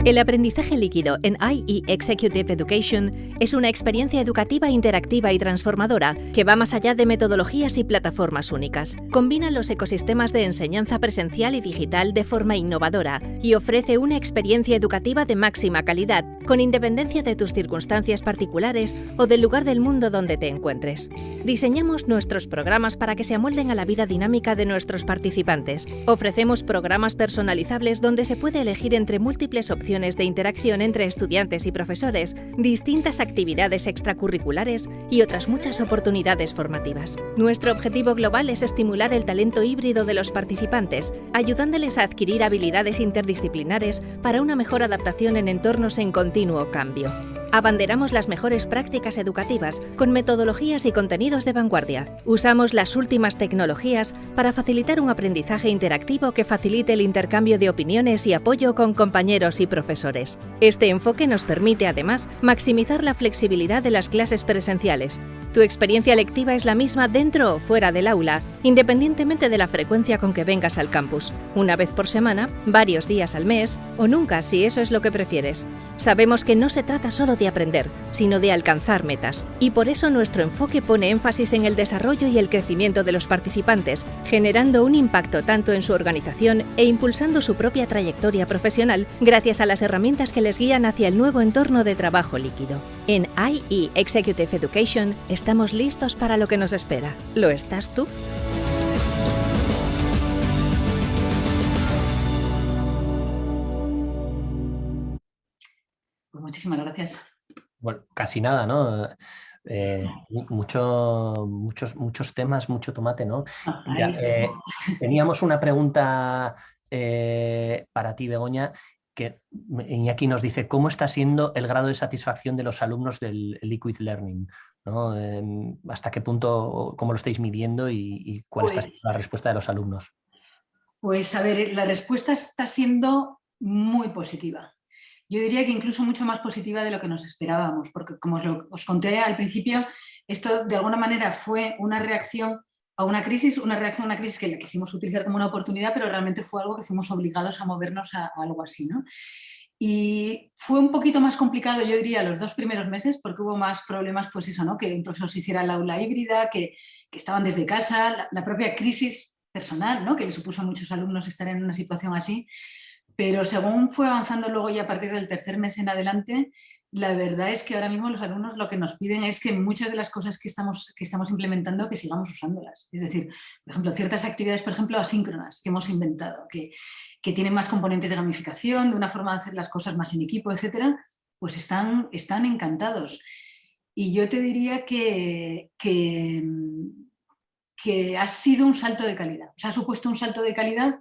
El aprendizaje líquido en IE Executive Education es una experiencia educativa interactiva y transformadora que va más allá de metodologías y plataformas únicas. Combina los ecosistemas de enseñanza presencial y digital de forma innovadora y ofrece una experiencia educativa de máxima calidad, con independencia de tus circunstancias particulares o del lugar del mundo donde te encuentres. Diseñamos nuestros programas para que se amolden a la vida dinámica de nuestros participantes. Ofrecemos programas personalizables donde se puede elegir entre múltiples opciones de interacción entre estudiantes y profesores, distintas actividades extracurriculares y otras muchas oportunidades formativas. Nuestro objetivo global es estimular el talento híbrido de los participantes, ayudándoles a adquirir habilidades interdisciplinares para una mejor adaptación en entornos en continuo cambio. Abanderamos las mejores prácticas educativas con metodologías y contenidos de vanguardia. Usamos las últimas tecnologías para facilitar un aprendizaje interactivo que facilite el intercambio de opiniones y apoyo con compañeros y profesores. Este enfoque nos permite, además, maximizar la flexibilidad de las clases presenciales. Tu experiencia lectiva es la misma dentro o fuera del aula, independientemente de la frecuencia con que vengas al campus. Una vez por semana, varios días al mes o nunca, si eso es lo que prefieres. Sabemos que no se trata solo de aprender, sino de alcanzar metas. Y por eso nuestro enfoque pone énfasis en el desarrollo y el crecimiento de los participantes, generando un impacto tanto en su organización e impulsando su propia trayectoria profesional gracias a las herramientas que les guían hacia el nuevo entorno de trabajo líquido. En IE Executive Education estamos listos para lo que nos espera. ¿Lo estás tú? Pues muchísimas gracias. Bueno, casi nada, ¿no? Muchos temas, mucho tomate, ¿no? Ya, teníamos una pregunta para ti, Begoña, que Iñaki nos dice: ¿cómo está siendo el grado de satisfacción de los alumnos del Liquid Learning? ¿No? ¿Hasta qué punto, cómo lo estáis midiendo y cuál está siendo la respuesta de los alumnos? Pues a ver, la respuesta está siendo muy positiva. Yo diría que incluso mucho más positiva de lo que nos esperábamos, porque como os conté al principio, esto de alguna manera fue una reacción a una crisis, que la quisimos utilizar como una oportunidad, pero realmente fue algo que fuimos obligados a movernos a algo así, ¿no? Y fue un poquito más complicado, yo diría, los 2 primeros meses, porque hubo más problemas, pues eso, ¿no? Que un profesor se hiciera el aula híbrida, que estaban desde casa, la propia crisis personal, ¿no? Que le supuso a muchos alumnos estar en una situación así. Pero según fue avanzando luego y a partir del 3er mes en adelante, la verdad es que ahora mismo los alumnos lo que nos piden es que muchas de las cosas que estamos implementando, que sigamos usándolas. Es decir, por ejemplo, ciertas actividades, por ejemplo, asíncronas que hemos inventado, que tienen más componentes de gamificación, de una forma de hacer las cosas más en equipo, etcétera, pues están encantados. Y yo te diría que ha sido un salto de calidad. O sea, ha supuesto un salto de calidad.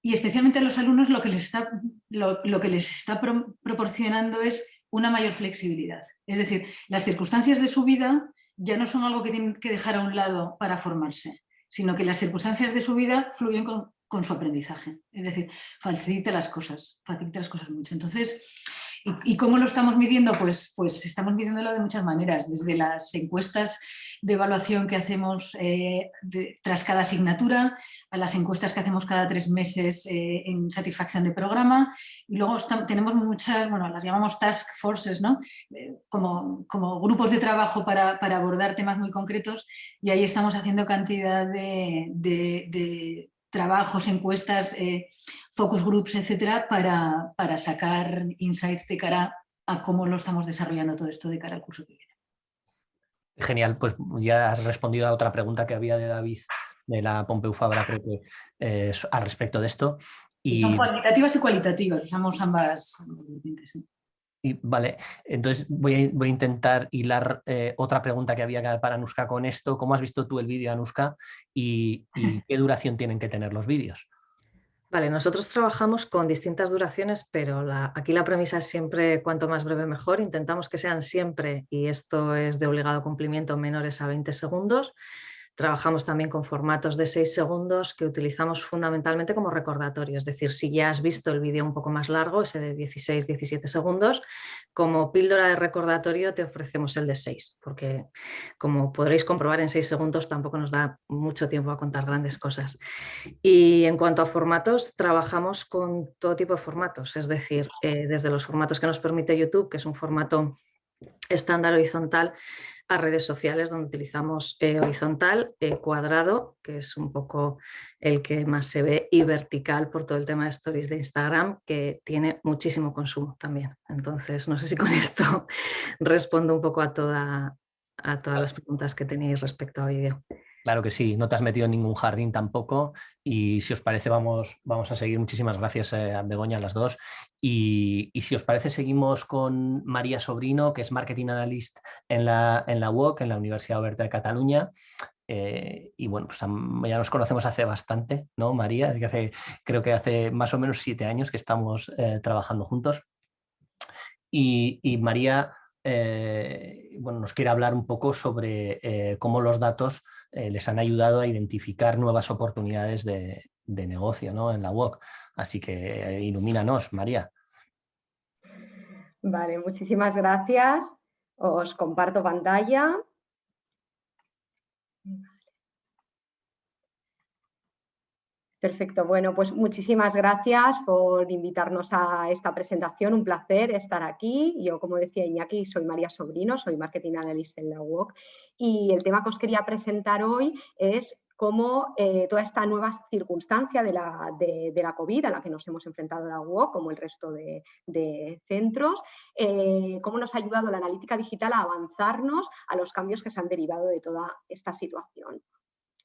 Y especialmente a los alumnos lo que les está proporcionando es una mayor flexibilidad. Es decir, las circunstancias de su vida ya no son algo que tienen que dejar a un lado para formarse, sino que las circunstancias de su vida fluyen con su aprendizaje. Es decir, facilita las cosas mucho. Entonces, ¿y cómo lo estamos midiendo? Pues estamos midiéndolo de muchas maneras, desde las encuestas de evaluación que hacemos tras cada asignatura, a las encuestas que hacemos cada 3 meses en satisfacción de programa, y luego tenemos muchas, bueno, las llamamos task forces, ¿no? Como grupos de trabajo para abordar temas muy concretos, y ahí estamos haciendo cantidad de trabajos, encuestas, focus groups, etcétera, para sacar insights de cara a cómo lo estamos desarrollando todo esto de cara al curso que viene. Genial, pues ya has respondido a otra pregunta que había de David de la Pompeu Fabra, creo que al respecto de esto. Y son cuantitativas y cualitativas, usamos ambas. Y vale, entonces voy a intentar hilar otra pregunta que había para Anuska con esto. ¿Cómo has visto tú el vídeo, Anuska? ¿Y qué duración tienen que tener los vídeos? Vale, nosotros trabajamos con distintas duraciones, pero aquí la premisa es siempre cuanto más breve mejor. Intentamos que sean siempre, y esto es de obligado cumplimiento, menores a 20 segundos. Trabajamos también con formatos de 6 segundos que utilizamos fundamentalmente como recordatorio. Es decir, si ya has visto el vídeo un poco más largo, ese de 16-17 segundos, como píldora de recordatorio te ofrecemos el de 6, porque como podréis comprobar en 6 segundos tampoco nos da mucho tiempo a contar grandes cosas. Y en cuanto a formatos, trabajamos con todo tipo de formatos, es decir, desde los formatos que nos permite YouTube, que es un formato estándar horizontal, a redes sociales donde utilizamos horizontal, cuadrado, que es un poco el que más se ve, y vertical por todo el tema de stories de Instagram, que tiene muchísimo consumo también. Entonces, no sé si con esto respondo un poco a todas las preguntas que tenéis respecto a vídeo. Claro que sí, no te has metido en ningún jardín tampoco, y si os parece vamos a seguir. Muchísimas gracias a Begoña, a las dos, y si os parece seguimos con María Sobrino, que es Marketing Analyst en la UOC, en la Universidad Oberta de Cataluña. Y bueno, pues ya nos conocemos hace bastante, ¿no, María? Creo que hace más o menos 7 años que estamos trabajando juntos, y María bueno, nos quiere hablar un poco sobre cómo los datos les han ayudado a identificar nuevas oportunidades de negocio, ¿no?, en la UOC. Así que ilumínanos, María. Vale, muchísimas gracias. Os comparto pantalla. Perfecto, bueno, pues muchísimas gracias por invitarnos a esta presentación, un placer estar aquí. Yo, como decía Iñaki, soy María Sobrino, soy Marketing Analyst en la UOC, y el tema que os quería presentar hoy es cómo toda esta nueva circunstancia de la COVID a la que nos hemos enfrentado la UOC, como el resto de centros, cómo nos ha ayudado la analítica digital a avanzarnos a los cambios que se han derivado de toda esta situación.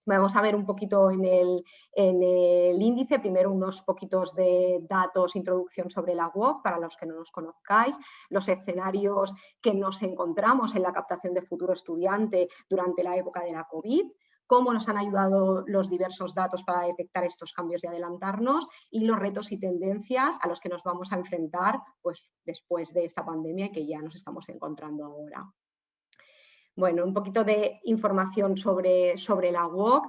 Vamos a ver un poquito en el índice, primero unos poquitos de datos, introducción sobre la UOC, para los que no nos conozcáis, los escenarios que nos encontramos en la captación de futuro estudiante durante la época de la COVID, cómo nos han ayudado los diversos datos para detectar estos cambios y adelantarnos, y los retos y tendencias a los que nos vamos a enfrentar pues, después de esta pandemia que ya nos estamos encontrando ahora. Bueno, un poquito de información sobre la UOC.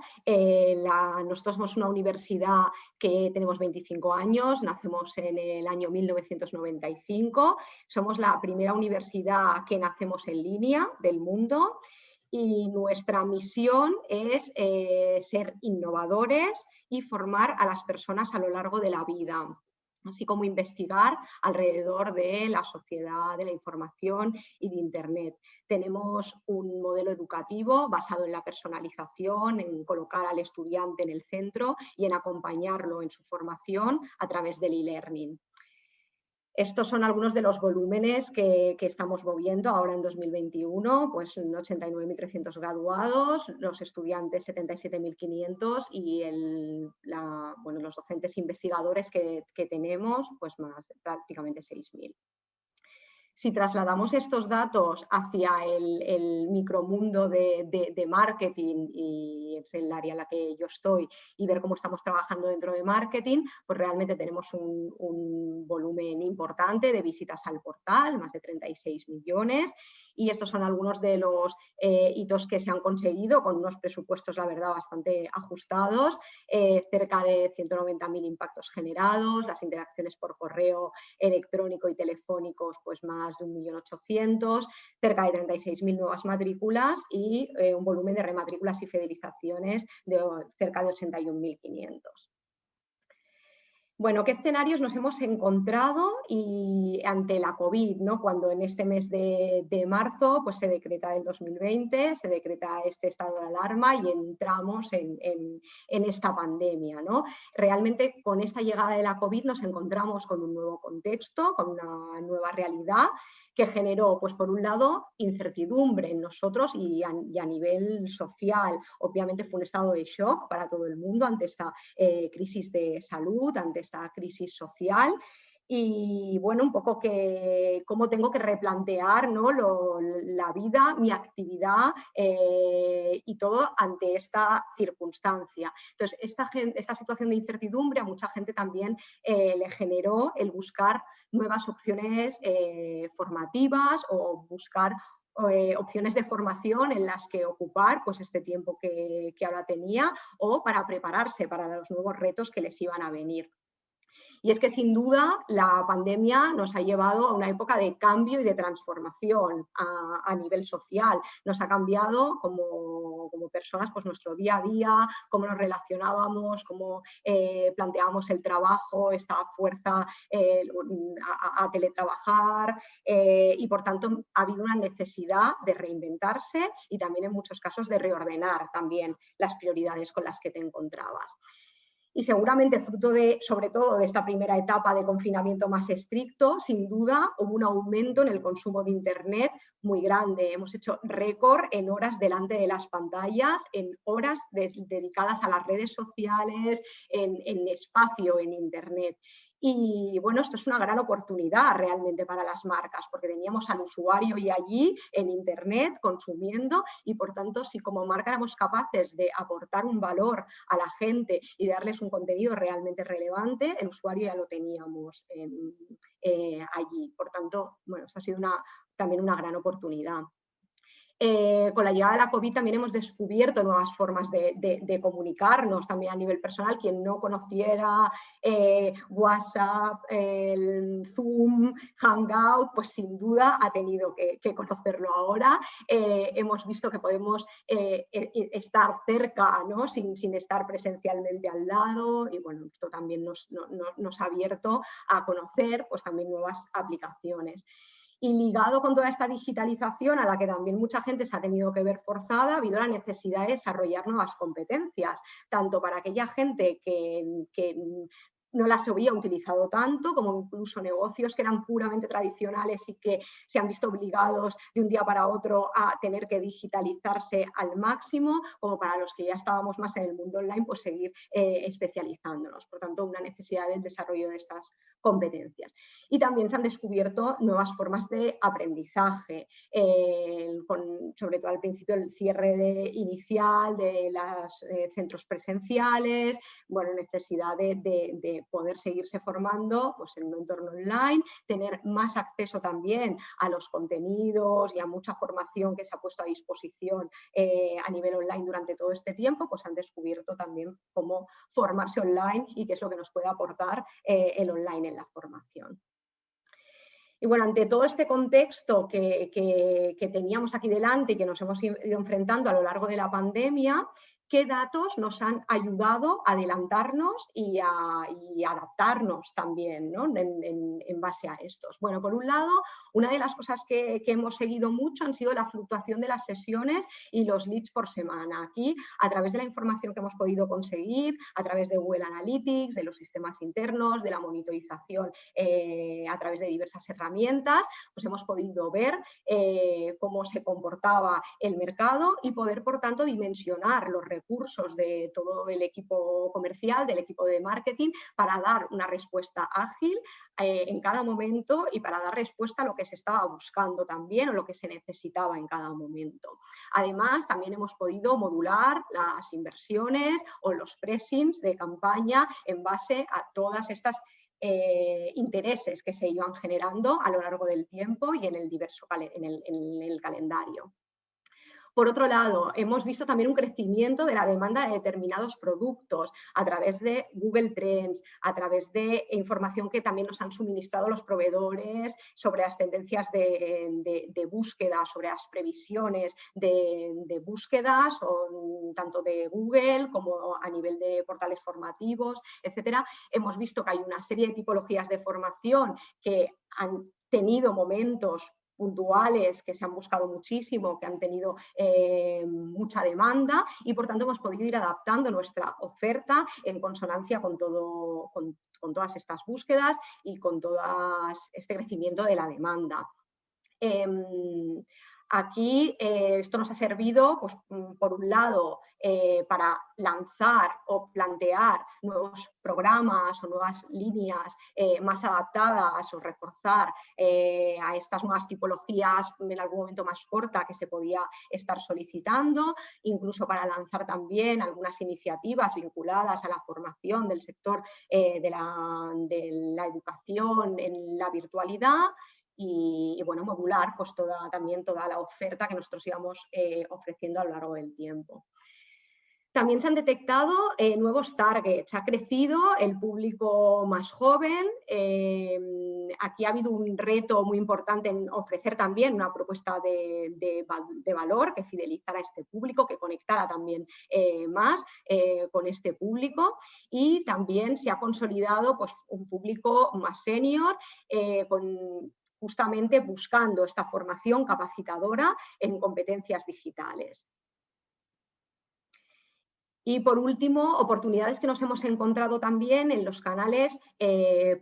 Nosotros somos una universidad que tenemos 25 años, nacemos en el año 1995, somos la primera universidad que nacemos en línea del mundo, y nuestra misión es ser innovadores y formar a las personas a lo largo de la vida, así como investigar alrededor de la sociedad, de la información y de Internet. Tenemos un modelo educativo basado en la personalización, en colocar al estudiante en el centro y en acompañarlo en su formación a través del e-learning. Estos son algunos de los volúmenes que estamos moviendo ahora en 2021, pues 89.300 graduados, los estudiantes 77.500 y los docentes investigadores que tenemos, pues más prácticamente 6.000. Si trasladamos estos datos hacia el micromundo de marketing, y es el área en la que yo estoy, y ver cómo estamos trabajando dentro de marketing, pues realmente tenemos un volumen importante de visitas al portal, más de 36 millones, y estos son algunos de los hitos que se han conseguido con unos presupuestos, la verdad, bastante ajustados, cerca de 190.000 impactos generados, las interacciones por correo electrónico y telefónicos, pues más de 1.800.000, cerca de 36.000 nuevas matrículas y un volumen de rematrículas y fidelizaciones de cerca de 81.500. Bueno, ¿qué escenarios nos hemos encontrado y ante la COVID, ¿no? Cuando en este mes de marzo pues, se decreta el 2020, se decreta este estado de alarma y entramos en esta pandemia, ¿no? Realmente con esta llegada de la COVID nos encontramos con un nuevo contexto, con una nueva realidad que generó, pues por un lado, incertidumbre en nosotros y a nivel social. Obviamente fue un estado de shock para todo el mundo ante esta crisis de salud, ante esta crisis social. Y bueno, un poco que cómo tengo que replantear, ¿no? La vida, mi actividad y todo ante esta circunstancia. Entonces, esta situación de incertidumbre a mucha gente también le generó el buscar nuevas opciones formativas o buscar opciones de formación en las que ocupar pues, este tiempo que ahora tenía o para prepararse para los nuevos retos que les iban a venir. Y es que sin duda la pandemia nos ha llevado a una época de cambio y de transformación a nivel social. Nos ha cambiado como personas pues nuestro día a día, cómo nos relacionábamos, cómo planteábamos el trabajo, esta fuerza a teletrabajar y por tanto ha habido una necesidad de reinventarse y también en muchos casos de reordenar también las prioridades con las que te encontrabas. Y seguramente fruto sobre todo de esta primera etapa de confinamiento más estricto, sin duda hubo un aumento en el consumo de Internet muy grande. Hemos hecho récord en horas delante de las pantallas, en horas dedicadas a las redes sociales, en espacio en Internet. Y bueno, esto es una gran oportunidad realmente para las marcas, porque teníamos al usuario y allí en Internet consumiendo y por tanto si como marca éramos capaces de aportar un valor a la gente y darles un contenido realmente relevante, el usuario ya lo teníamos allí. Por tanto, bueno, esto ha sido también una gran oportunidad. Con la llegada de la COVID también hemos descubierto nuevas formas de comunicarnos también a nivel personal. Quien no conociera WhatsApp, el Zoom, Hangout, pues sin duda ha tenido que conocerlo ahora. Hemos visto que podemos estar cerca, ¿no? sin estar presencialmente al lado y bueno, esto también nos ha abierto a conocer pues, también nuevas aplicaciones. Y ligado con toda esta digitalización a la que también mucha gente se ha tenido que ver forzada, ha habido la necesidad de desarrollar nuevas competencias, tanto para aquella gente que no las había utilizado tanto, como incluso negocios que eran puramente tradicionales y que se han visto obligados de un día para otro a tener que digitalizarse al máximo, como para los que ya estábamos más en el mundo online, pues seguir especializándonos. Por tanto, una necesidad del desarrollo de estas competencias. Y también se han descubierto nuevas formas de aprendizaje, sobre todo al principio el cierre inicial de los centros presenciales, bueno, necesidad de poder seguirse formando pues, en un entorno online, tener más acceso también a los contenidos y a mucha formación que se ha puesto a disposición a nivel online durante todo este tiempo, pues han descubierto también cómo formarse online y qué es lo que nos puede aportar el online en la formación. Y bueno, ante todo este contexto que teníamos aquí delante y que nos hemos ido enfrentando a lo largo de la pandemia, qué datos nos han ayudado a adelantarnos y adaptarnos también, ¿no? en base a estos. Bueno, por un lado, una de las cosas que hemos seguido mucho han sido la fluctuación de las sesiones y los leads por semana. Aquí, a través de la información que hemos podido conseguir, a través de Google Analytics, de los sistemas internos, de la monitorización a través de diversas herramientas, pues hemos podido ver cómo se comportaba el mercado y poder, por tanto, dimensionar los recursos de todo el equipo comercial, del equipo de marketing, para dar una respuesta ágil en cada momento y para dar respuesta a lo que se estaba buscando también o lo que se necesitaba en cada momento. Además, también hemos podido modular las inversiones o los pressings de campaña en base a todas estas intereses que se iban generando a lo largo del tiempo y en el calendario. Por otro lado, hemos visto también un crecimiento de la demanda de determinados productos a través de Google Trends, a través de información que también nos han suministrado los proveedores sobre las tendencias de búsqueda, sobre las previsiones de búsquedas, tanto de Google como a nivel de portales formativos, etcétera. Hemos visto que hay una serie de tipologías de formación que han tenido momentos puntuales que se han buscado muchísimo, que han tenido mucha demanda y por tanto hemos podido ir adaptando nuestra oferta en consonancia con todas estas búsquedas y con todo este crecimiento de la demanda. Aquí esto nos ha servido, pues, por un lado, para lanzar o plantear nuevos programas o nuevas líneas más adaptadas o reforzar a estas nuevas tipologías en algún momento más corta que se podía estar solicitando, incluso para lanzar también algunas iniciativas vinculadas a la formación del sector de la educación en la virtualidad. Y bueno, modular pues también toda la oferta que nosotros íbamos ofreciendo a lo largo del tiempo. También se han detectado nuevos targets, ha crecido el público más joven, aquí ha habido un reto muy importante en ofrecer también una propuesta de valor que fidelizara a este público, que conectara también más con este público, y también se ha consolidado pues, un público más senior justamente buscando esta formación capacitadora en competencias digitales. Y por último, oportunidades que nos hemos encontrado también en los canales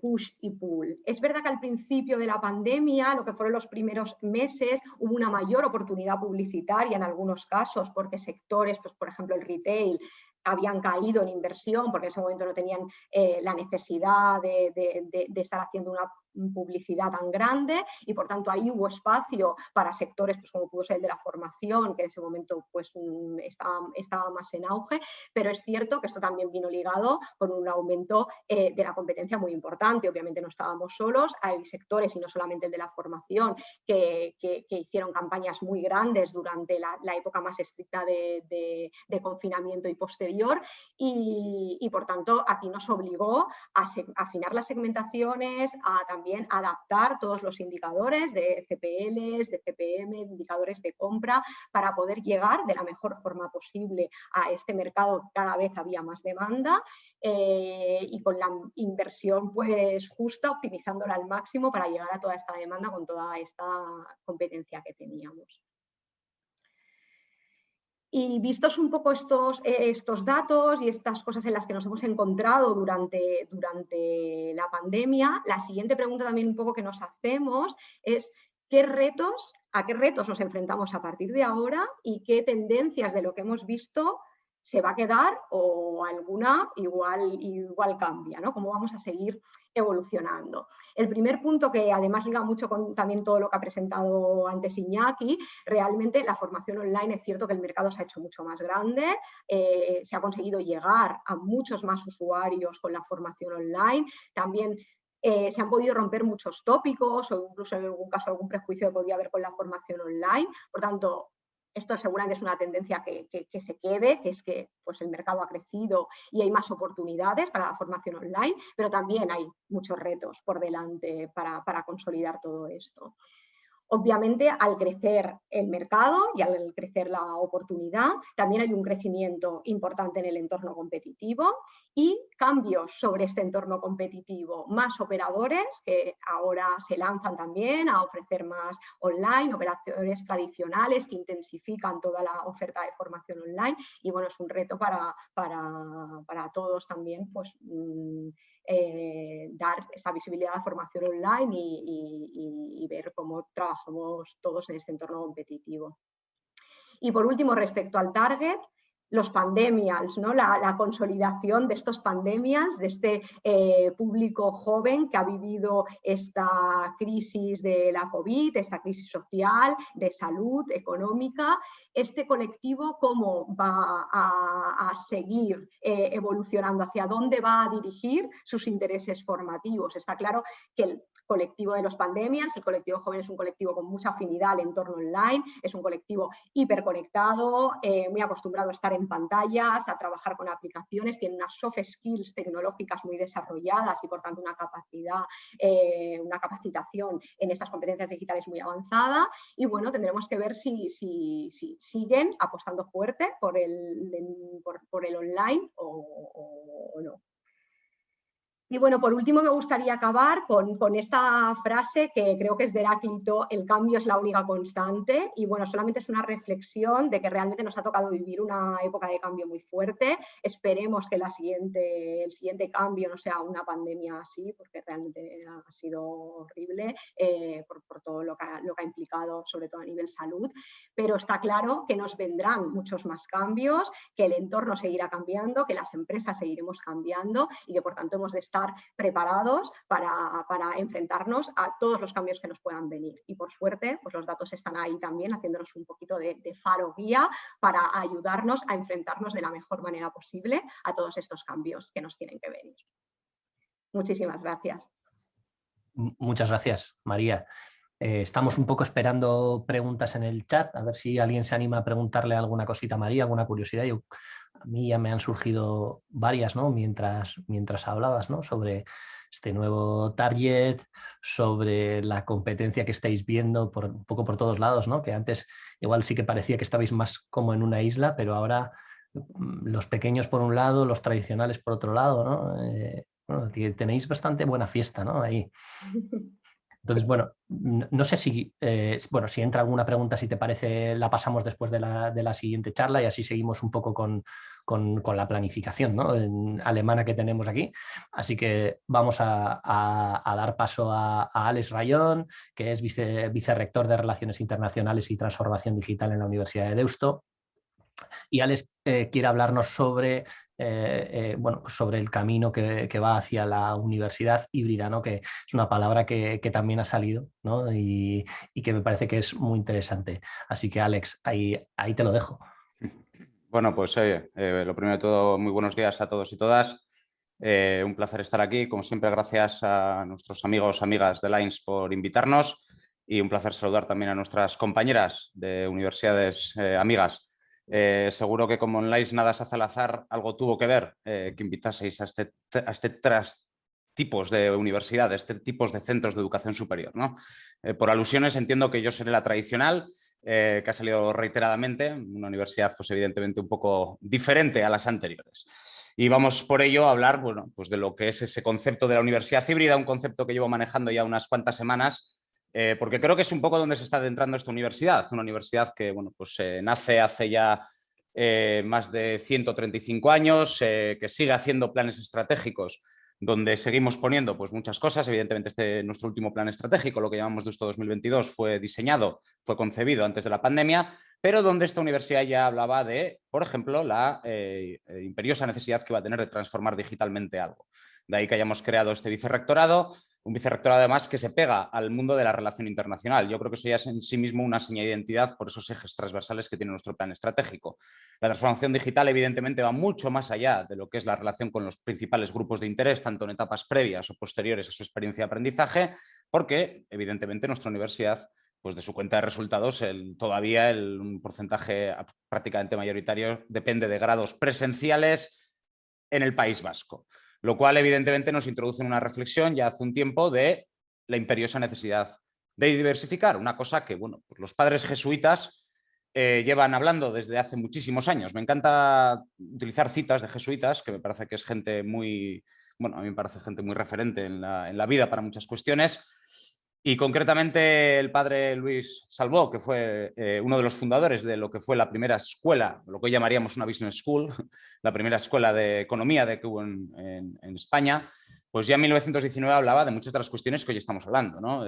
push y pull. Es verdad que al principio de la pandemia, lo que fueron los primeros meses, hubo una mayor oportunidad publicitaria en algunos casos, porque sectores, pues, por ejemplo el retail, habían caído en inversión porque en ese momento no tenían la necesidad de estar haciendo una publicidad tan grande y por tanto ahí hubo espacio para sectores pues, como pudo ser el de la formación, que en ese momento pues, estaba más en auge, pero es cierto que esto también vino ligado con un aumento de la competencia muy importante. Obviamente no estábamos solos, hay sectores y no solamente el de la formación que hicieron campañas muy grandes durante la época más estricta de confinamiento y posterior y por tanto aquí nos obligó a afinar las segmentaciones, a también adaptar todos los indicadores de CPLs, de CPM, indicadores de compra para poder llegar de la mejor forma posible a este mercado. Cada vez había más demanda y con la inversión pues justa, optimizándola al máximo para llegar a toda esta demanda con toda esta competencia que teníamos. Y vistos un poco estos datos y estas cosas en las que nos hemos encontrado durante la pandemia, la siguiente pregunta también un poco que nos hacemos es a qué retos nos enfrentamos a partir de ahora y qué tendencias de lo que hemos visto se va a quedar o alguna igual cambia, ¿no? ¿Cómo vamos a seguir evolucionando? El primer punto, que además liga mucho con también todo lo que ha presentado antes Iñaki, realmente la formación online es cierto que el mercado se ha hecho mucho más grande, se ha conseguido llegar a muchos más usuarios con la formación online, también se han podido romper muchos tópicos o incluso en algún caso algún prejuicio que podía haber con la formación online, por tanto esto seguramente es una tendencia que se quede, que es que pues, el mercado ha crecido y hay más oportunidades para la formación online, pero también hay muchos retos por delante para consolidar todo esto. Obviamente, al crecer el mercado y al crecer la oportunidad, también hay un crecimiento importante en el entorno competitivo y cambios sobre este entorno competitivo. Más operadores que ahora se lanzan también a ofrecer más online, operadores tradicionales que intensifican toda la oferta de formación online y bueno, es un reto para todos también, pues dar esta visibilidad a la formación online y ver cómo trabajamos todos en este entorno competitivo. Y por último, respecto al target, los pandemials, ¿no? La consolidación de estos pandemials, de este público joven que ha vivido esta crisis de la COVID, esta crisis social, de salud, económica. Este colectivo, ¿cómo va a seguir evolucionando? ¿Hacia dónde va a dirigir sus intereses formativos? Está claro que el colectivo de los pandemias, el colectivo joven es un colectivo con mucha afinidad al entorno online, es un colectivo hiperconectado, muy acostumbrado a estar en pantallas, a trabajar con aplicaciones, tiene unas soft skills tecnológicas muy desarrolladas y por tanto una capacidad, una capacitación en estas competencias digitales muy avanzada y bueno, tendremos que ver si siguen apostando fuerte por el online o no. Y bueno, por último me gustaría acabar con esta frase que creo que es de Heráclito: el cambio es la única constante. Y bueno, solamente es una reflexión de que realmente nos ha tocado vivir una época de cambio muy fuerte. Esperemos que el siguiente cambio no sea una pandemia así, porque realmente ha sido horrible por todo lo que ha implicado, sobre todo a nivel salud. Pero está claro que nos vendrán muchos más cambios, que el entorno seguirá cambiando, que las empresas seguiremos cambiando y que por tanto hemos de estar preparados para enfrentarnos a todos los cambios que nos puedan venir. Y por suerte, pues los datos están ahí también haciéndonos un poquito de faro guía para ayudarnos a enfrentarnos de la mejor manera posible a todos estos cambios que nos tienen que venir. Muchísimas gracias. Muchas gracias, María. Estamos un poco esperando preguntas en el chat, a ver si alguien se anima a preguntarle alguna cosita a María, alguna curiosidad. A mí ya me han surgido varias, ¿no? mientras hablabas, ¿no? Sobre este nuevo target, sobre la competencia que estáis viendo un poco por todos lados, ¿no? Que antes igual sí que parecía que estabais más como en una isla, pero ahora los pequeños por un lado, los tradicionales por otro lado, ¿no? Bueno, tenéis bastante buena fiesta, ¿no? Ahí. Entonces, bueno, no sé si entra alguna pregunta, si te parece, la pasamos después de la siguiente charla y así seguimos un poco con la planificación, ¿no? Alemana que tenemos aquí. Así que vamos a dar paso a Alex Rayón, que es vicerrector de Relaciones Internacionales y Transformación Digital en la Universidad de Deusto. Y Alex quiere hablarnos sobre sobre el camino que va hacia la universidad híbrida, ¿no? Que es una palabra que también ha salido, ¿no? y que me parece que es muy interesante. Así que, Alex, ahí te lo dejo. Bueno, pues lo primero de todo, muy buenos días a todos y todas. Un placer estar aquí. Como siempre, gracias a nuestros amigos, amigas de Lines por invitarnos y un placer saludar también a nuestras compañeras de universidades amigas. Seguro que como en Lines nada se hace al azar, algo tuvo que ver que invitaseis a este tipos de universidades, tipos de centros de educación superior, ¿no? Por alusiones entiendo que yo seré la tradicional, que ha salido reiteradamente, una universidad pues evidentemente un poco diferente a las anteriores. Y vamos por ello a hablar, bueno, pues de lo que es ese concepto de la universidad híbrida, un concepto que llevo manejando ya unas cuantas semanas, porque creo que es un poco donde se está adentrando esta universidad, una universidad que bueno, pues, nace hace ya más de 135 años, que sigue haciendo planes estratégicos donde seguimos poniendo pues, muchas cosas. Evidentemente nuestro último plan estratégico, lo que llamamos Deusto 2022, fue diseñado, fue concebido antes de la pandemia, pero donde esta universidad ya hablaba de, por ejemplo, la imperiosa necesidad que va a tener de transformar digitalmente algo. De ahí que hayamos creado este vicerrectorado, un vicerrectorado además que se pega al mundo de la relación internacional. Yo creo que eso ya es en sí mismo una señal de identidad por esos ejes transversales que tiene nuestro plan estratégico. La transformación digital evidentemente va mucho más allá de lo que es la relación con los principales grupos de interés, tanto en etapas previas o posteriores a su experiencia de aprendizaje, porque evidentemente nuestra universidad, pues de su cuenta de resultados, todavía un porcentaje prácticamente mayoritario depende de grados presenciales en el País Vasco. Lo cual evidentemente nos introduce en una reflexión ya hace un tiempo de la imperiosa necesidad de diversificar, una cosa que, bueno, pues los padres jesuitas llevan hablando desde hace muchísimos años. Me encanta utilizar citas de jesuitas, que me parece que es gente muy, bueno, a mí me parece gente muy referente en la vida para muchas cuestiones. Y concretamente el padre Luis Salvó, que fue uno de los fundadores de lo que fue la primera escuela, lo que hoy llamaríamos una business school, la primera escuela de economía que hubo en España, pues ya en 1919 hablaba de muchas de las cuestiones que hoy estamos hablando, ¿no?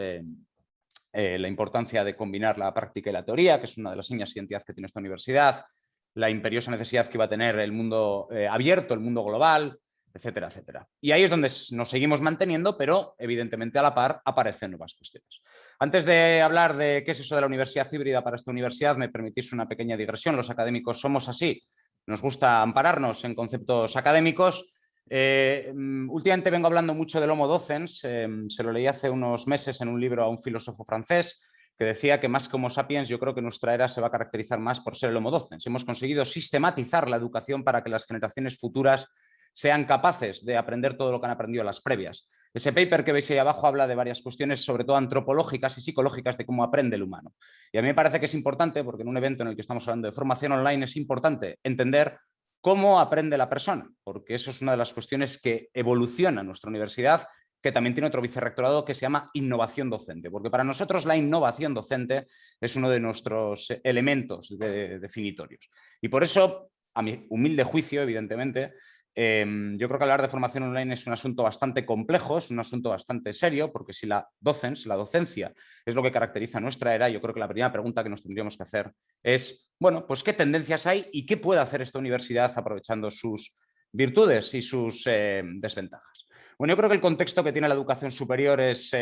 La importancia de combinar la práctica y la teoría, que es una de las señas de identidad que tiene esta universidad, la imperiosa necesidad que iba a tener el mundo abierto, el mundo global, etcétera, etcétera. Y ahí es donde nos seguimos manteniendo, pero evidentemente a la par aparecen nuevas cuestiones. Antes de hablar de qué es eso de la universidad híbrida para esta universidad, me permitís una pequeña digresión. Los académicos somos así, nos gusta ampararnos en conceptos académicos. Últimamente vengo hablando mucho del homo docens, se lo leí hace unos meses en un libro a un filósofo francés que decía que más que homo sapiens, yo creo que nuestra era se va a caracterizar más por ser el homo docens. Hemos conseguido sistematizar la educación para que las generaciones futuras sean capaces de aprender todo lo que han aprendido las previas. Ese paper que veis ahí abajo habla de varias cuestiones, sobre todo antropológicas y psicológicas, de cómo aprende el humano. Y a mí me parece que es importante, porque en un evento en el que estamos hablando de formación online es importante entender cómo aprende la persona, porque eso es una de las cuestiones que evoluciona en nuestra universidad, que también tiene otro vicerrectorado que se llama innovación docente, porque para nosotros la innovación docente es uno de nuestros elementos definitorios. Y por eso, a mi humilde juicio, evidentemente, yo creo que hablar de formación online es un asunto bastante complejo, es un asunto bastante serio, porque si la docencia es lo que caracteriza nuestra era, yo creo que la primera pregunta que nos tendríamos que hacer es, bueno, pues qué tendencias hay y qué puede hacer esta universidad aprovechando sus virtudes y sus desventajas. Bueno, yo creo que el contexto que tiene la educación superior es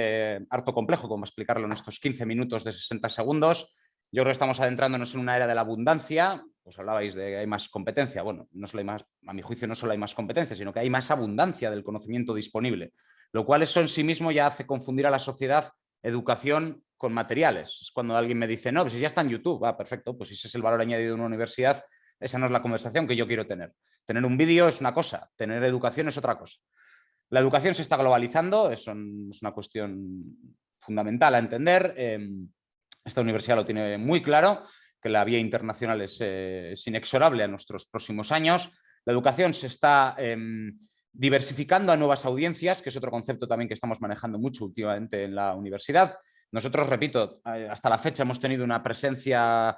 harto complejo, como explicarlo en estos 15 minutos de 60 segundos. Yo creo que estamos adentrándonos en una era de la abundancia. Os hablabais de que hay más competencia. Bueno, no solo hay más, a mi juicio no solo hay más competencia, sino que hay más abundancia del conocimiento disponible, lo cual eso en sí mismo ya hace confundir a la sociedad educación con materiales. Es cuando alguien me dice, no, pues si ya está en YouTube, perfecto, pues si ese es el valor añadido de una universidad, esa no es la conversación que yo quiero tener. Tener un vídeo es una cosa, tener educación es otra cosa. La educación se está globalizando, eso es una cuestión fundamental a entender. Esta universidad lo tiene muy claro, que la vía internacional es inexorable a nuestros próximos años. La educación se está diversificando a nuevas audiencias, que es otro concepto también que estamos manejando mucho últimamente en la universidad. Nosotros, repito, hasta la fecha hemos tenido una presencia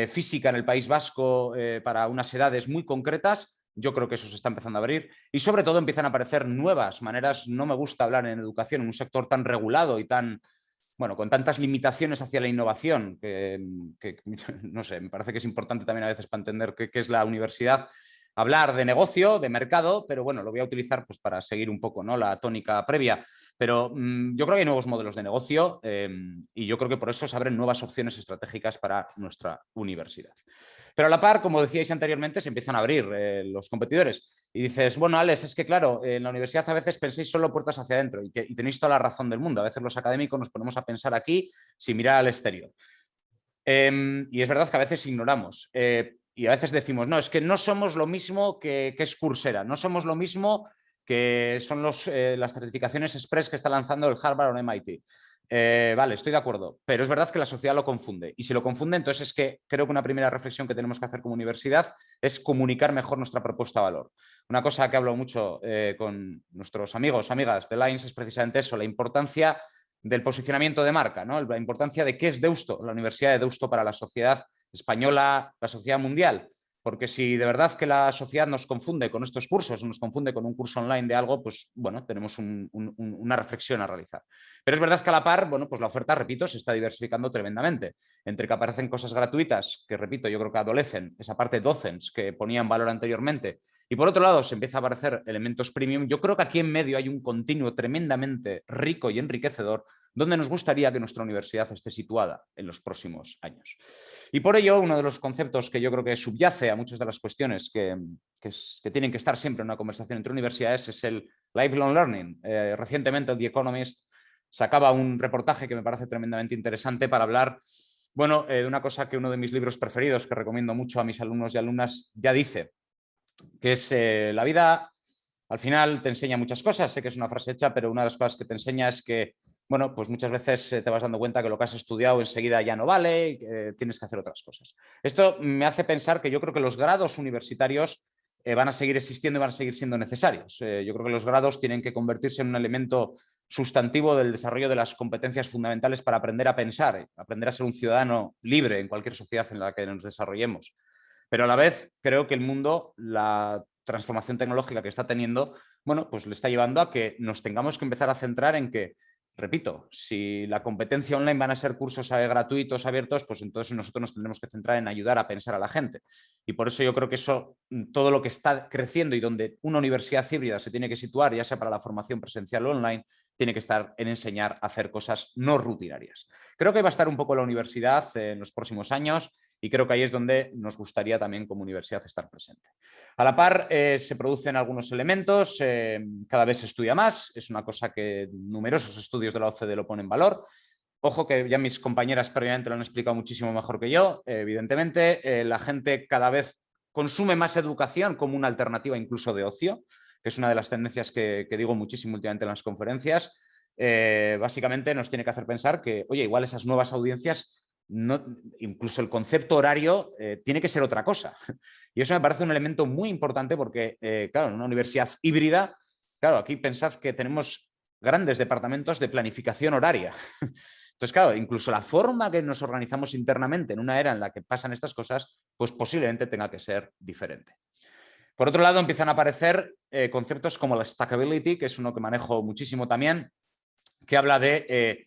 física en el País Vasco para unas edades muy concretas. Yo creo que eso se está empezando a abrir y sobre todo empiezan a aparecer nuevas maneras. No me gusta hablar en educación en un sector tan regulado y tan, bueno, con tantas limitaciones hacia la innovación, que no sé, me parece que es importante también a veces para entender qué es la universidad, hablar de negocio, de mercado, pero bueno, lo voy a utilizar pues para seguir un poco, ¿no?, la tónica previa. Pero yo creo que hay nuevos modelos de negocio y yo creo que por eso se abren nuevas opciones estratégicas para nuestra universidad. Pero a la par, como decíais anteriormente, se empiezan a abrir los competidores. Y dices, bueno, Alex, es que claro, en la universidad a veces pensáis solo puertas hacia adentro y tenéis toda la razón del mundo. A veces los académicos nos ponemos a pensar aquí sin mirar al exterior. Y es verdad que a veces ignoramos. Y a veces decimos, no, es que no somos lo mismo que es Coursera, no somos lo mismo que son las certificaciones express que está lanzando el Harvard o el MIT. Vale, estoy de acuerdo, pero es verdad que la sociedad lo confunde. Y si lo confunde, entonces es que creo que una primera reflexión que tenemos que hacer como universidad es comunicar mejor nuestra propuesta de valor. Una cosa que hablo mucho con nuestros amigos, amigas de Lines es precisamente eso, la importancia del posicionamiento de marca, ¿no? La importancia de qué es Deusto, la Universidad de Deusto para la sociedad española, la sociedad mundial. Porque si de verdad que la sociedad nos confunde con estos cursos, nos confunde con un curso online de algo, pues bueno, tenemos una reflexión a realizar. Pero es verdad que a la par, bueno, pues la oferta, repito, se está diversificando tremendamente. Entre que aparecen cosas gratuitas, que repito, yo creo que adolecen, esa parte docents que ponía en valor anteriormente, y por otro lado se empieza a aparecer elementos premium, yo creo que aquí en medio hay un continuo tremendamente rico y enriquecedor donde nos gustaría que nuestra universidad esté situada en los próximos años. Y por ello, uno de los conceptos que yo creo que subyace a muchas de las cuestiones que tienen que estar siempre en una conversación entre universidades es el lifelong learning. Recientemente el The Economist sacaba un reportaje que me parece tremendamente interesante para hablar, bueno, de una cosa que uno de mis libros preferidos, que recomiendo mucho a mis alumnos y alumnas, ya dice, que es la vida al final te enseña muchas cosas. Sé que es una frase hecha, pero una de las cosas que te enseña es que bueno, pues muchas veces te vas dando cuenta que lo que has estudiado enseguida ya no vale y tienes que hacer otras cosas. Esto me hace pensar que yo creo que los grados universitarios van a seguir existiendo y van a seguir siendo necesarios. Yo creo que los grados tienen que convertirse en un elemento sustantivo del desarrollo de las competencias fundamentales para aprender a pensar, aprender a ser un ciudadano libre en cualquier sociedad en la que nos desarrollemos. Pero a la vez creo que el mundo, la transformación tecnológica que está teniendo, bueno, pues le está llevando a que nos tengamos que empezar a centrar en que, repito, si la competencia online van a ser cursos gratuitos, abiertos, pues entonces nosotros nos tendremos que centrar en ayudar a pensar a la gente. Y por eso yo creo que eso, todo lo que está creciendo y donde una universidad híbrida se tiene que situar, ya sea para la formación presencial o online, tiene que estar en enseñar a hacer cosas no rutinarias. Creo que va a estar un poco la universidad en los próximos años y creo que ahí es donde nos gustaría también como universidad estar presente. A la par se producen algunos elementos, cada vez se estudia más, es una cosa que numerosos estudios de la OCDE lo ponen en valor. Ojo que ya mis compañeras previamente lo han explicado muchísimo mejor que yo, evidentemente la gente cada vez consume más educación como una alternativa incluso de ocio, que es una de las tendencias que digo muchísimo últimamente en las conferencias. Básicamente nos tiene que hacer pensar que, oye, igual esas nuevas audiencias, no, incluso el concepto horario tiene que ser otra cosa. Y eso me parece un elemento muy importante porque, claro, en una universidad híbrida, claro, aquí pensad que tenemos grandes departamentos de planificación horaria. Entonces, claro, incluso la forma que nos organizamos internamente en una era en la que pasan estas cosas, pues posiblemente tenga que ser diferente. Por otro lado, empiezan a aparecer conceptos como la stackability, que es uno que manejo muchísimo también, que habla de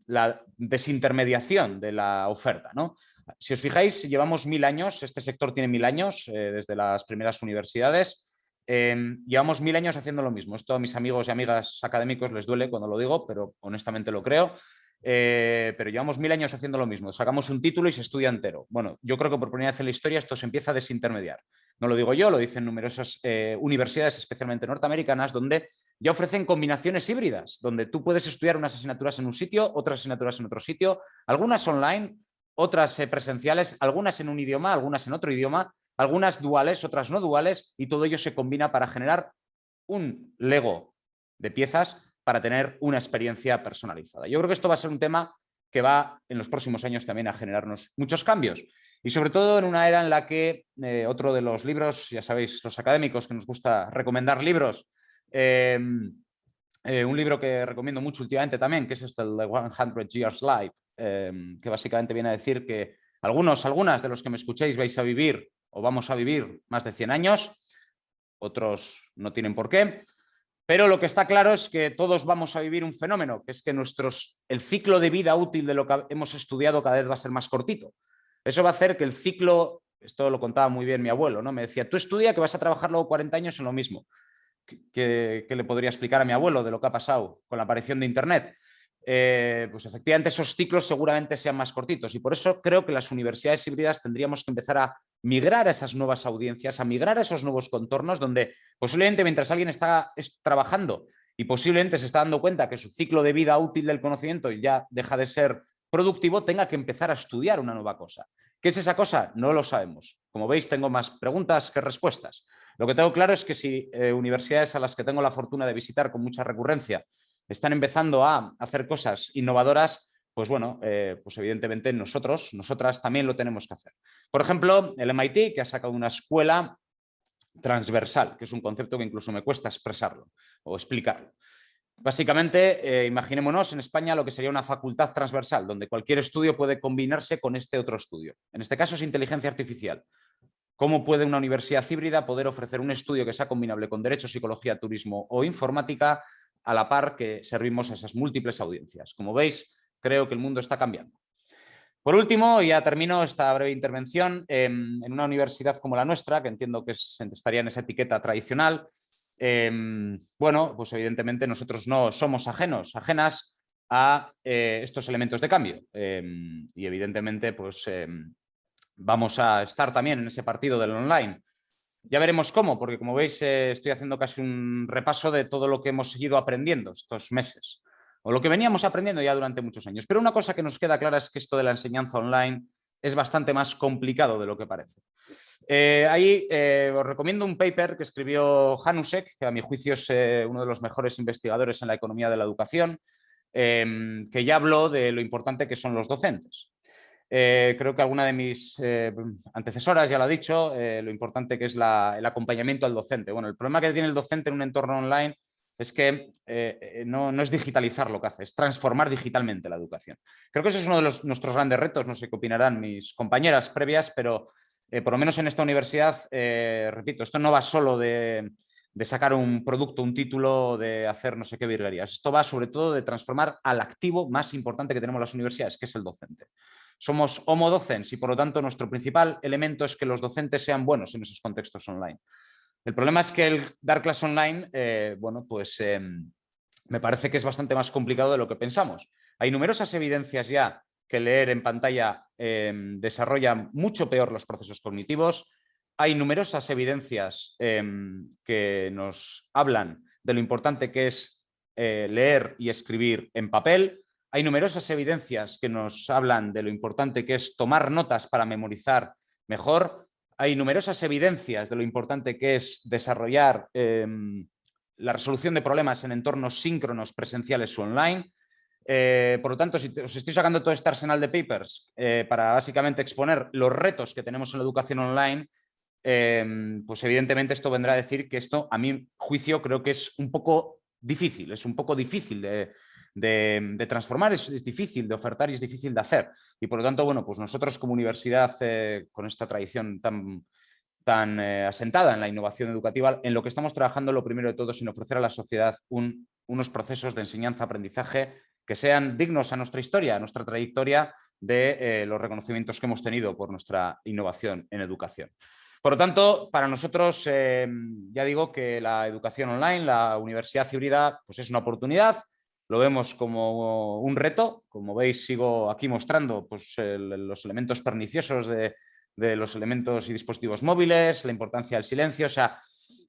la desintermediación de la oferta, ¿no? Si os fijáis, llevamos 1000 años, este sector tiene 1000 años, desde las primeras universidades, llevamos 1000 años haciendo lo mismo. Esto a mis amigos y amigas académicos les duele cuando lo digo, pero honestamente lo creo. Pero llevamos 1000 años haciendo lo mismo. Sacamos un título y se estudia entero. Bueno, yo creo que por primera vez en la historia esto se empieza a desintermediar. No lo digo yo, lo dicen numerosas universidades, especialmente norteamericanas, donde ya ofrecen combinaciones híbridas, donde tú puedes estudiar unas asignaturas en un sitio, otras asignaturas en otro sitio, algunas online, otras presenciales, algunas en un idioma, algunas en otro idioma, algunas duales, otras no duales, y todo ello se combina para generar un Lego de piezas para tener una experiencia personalizada. Yo creo que esto va a ser un tema que va en los próximos años también a generarnos muchos cambios. Y sobre todo en una era en la que otro de los libros, ya sabéis, los académicos que nos gusta recomendar libros, un libro que recomiendo mucho últimamente también, que es este, el The 100 Years Life, que básicamente viene a decir que algunas de los que me escuchéis vais a vivir o vamos a vivir más de 100 años, otros no tienen por qué, pero lo que está claro es que todos vamos a vivir un fenómeno, que es que el ciclo de vida útil de lo que hemos estudiado cada vez va a ser más cortito. Eso va a hacer que el ciclo, esto lo contaba muy bien mi abuelo, ¿no? Me decía, tú estudia que vas a trabajar luego 40 años en lo mismo. ¿Qué le podría explicar a mi abuelo de lo que ha pasado con la aparición de Internet? Pues efectivamente esos ciclos seguramente sean más cortitos y por eso creo que las universidades híbridas tendríamos que empezar a migrar a esas nuevas audiencias, a migrar a esos nuevos contornos donde posiblemente mientras alguien está trabajando y posiblemente se está dando cuenta que su ciclo de vida útil del conocimiento ya deja de ser productivo, tenga que empezar a estudiar una nueva cosa. ¿Qué es esa cosa? No lo sabemos. Como veis, tengo más preguntas que respuestas. Lo que tengo claro es que si universidades a las que tengo la fortuna de visitar con mucha recurrencia están empezando a hacer cosas innovadoras, pues bueno, pues evidentemente nosotras también lo tenemos que hacer. Por ejemplo, el MIT, que ha sacado una escuela transversal, que es un concepto que incluso me cuesta expresarlo o explicarlo. Básicamente, imaginémonos en España lo que sería una facultad transversal, donde cualquier estudio puede combinarse con este otro estudio. En este caso es inteligencia artificial. ¿Cómo puede una universidad híbrida poder ofrecer un estudio que sea combinable con derecho, psicología, turismo o informática a la par que servimos a esas múltiples audiencias? Como veis, creo que el mundo está cambiando. Por último, ya termino esta breve intervención, en una universidad como la nuestra, que entiendo que estaría en esa etiqueta tradicional, bueno, pues evidentemente nosotros no somos ajenas a estos elementos de cambio y evidentemente pues vamos a estar también en ese partido del online. Ya veremos cómo, porque como veis estoy haciendo casi un repaso de todo lo que hemos seguido aprendiendo estos meses o lo que veníamos aprendiendo ya durante muchos años. Pero una cosa que nos queda clara es que esto de la enseñanza online es bastante más complicado de lo que parece. Ahí os recomiendo un paper que escribió Hanusek, que a mi juicio es uno de los mejores investigadores en la economía de la educación, que ya habló de lo importante que son los docentes. Creo que alguna de mis antecesoras ya lo ha dicho, lo importante que es el acompañamiento al docente. Bueno, el problema que tiene el docente en un entorno online es que no es digitalizar lo que hace, es transformar digitalmente la educación. Creo que ese es uno de nuestros grandes retos, no sé qué opinarán mis compañeras previas, pero por lo menos en esta universidad, repito, esto no va solo de sacar un producto, un título, de hacer no sé qué virguerías. Esto va sobre todo de transformar al activo más importante que tenemos las universidades, que es el docente. Somos homo docens y por lo tanto nuestro principal elemento es que los docentes sean buenos en esos contextos online. El problema es que el dar clase online, me parece que es bastante más complicado de lo que pensamos. Hay numerosas evidencias ya que leer en pantalla desarrolla mucho peor los procesos cognitivos. Hay numerosas evidencias que nos hablan de lo importante que es leer y escribir en papel. Hay numerosas evidencias que nos hablan de lo importante que es tomar notas para memorizar mejor. Hay numerosas evidencias de lo importante que es desarrollar la resolución de problemas en entornos síncronos, presenciales o online. Por lo tanto, si os estoy sacando todo este arsenal de papers para básicamente exponer los retos que tenemos en la educación online, pues evidentemente esto vendrá a decir que esto, a mi juicio, creo que es un poco difícil, de transformar, es difícil de ofertar y es difícil de hacer. Y por lo tanto, bueno, pues nosotros como universidad, con esta tradición tan asentada en la innovación educativa, en lo que estamos trabajando, lo primero de todo es en ofrecer a la sociedad unos procesos de enseñanza-aprendizaje que sean dignos a nuestra historia, a nuestra trayectoria de los reconocimientos que hemos tenido por nuestra innovación en educación. Por lo tanto, para nosotros, ya digo que la educación online, la universidad híbrida, pues es una oportunidad. Lo vemos como un reto. Como veis, sigo aquí mostrando pues, los elementos perniciosos de los elementos y dispositivos móviles, la importancia del silencio. O sea,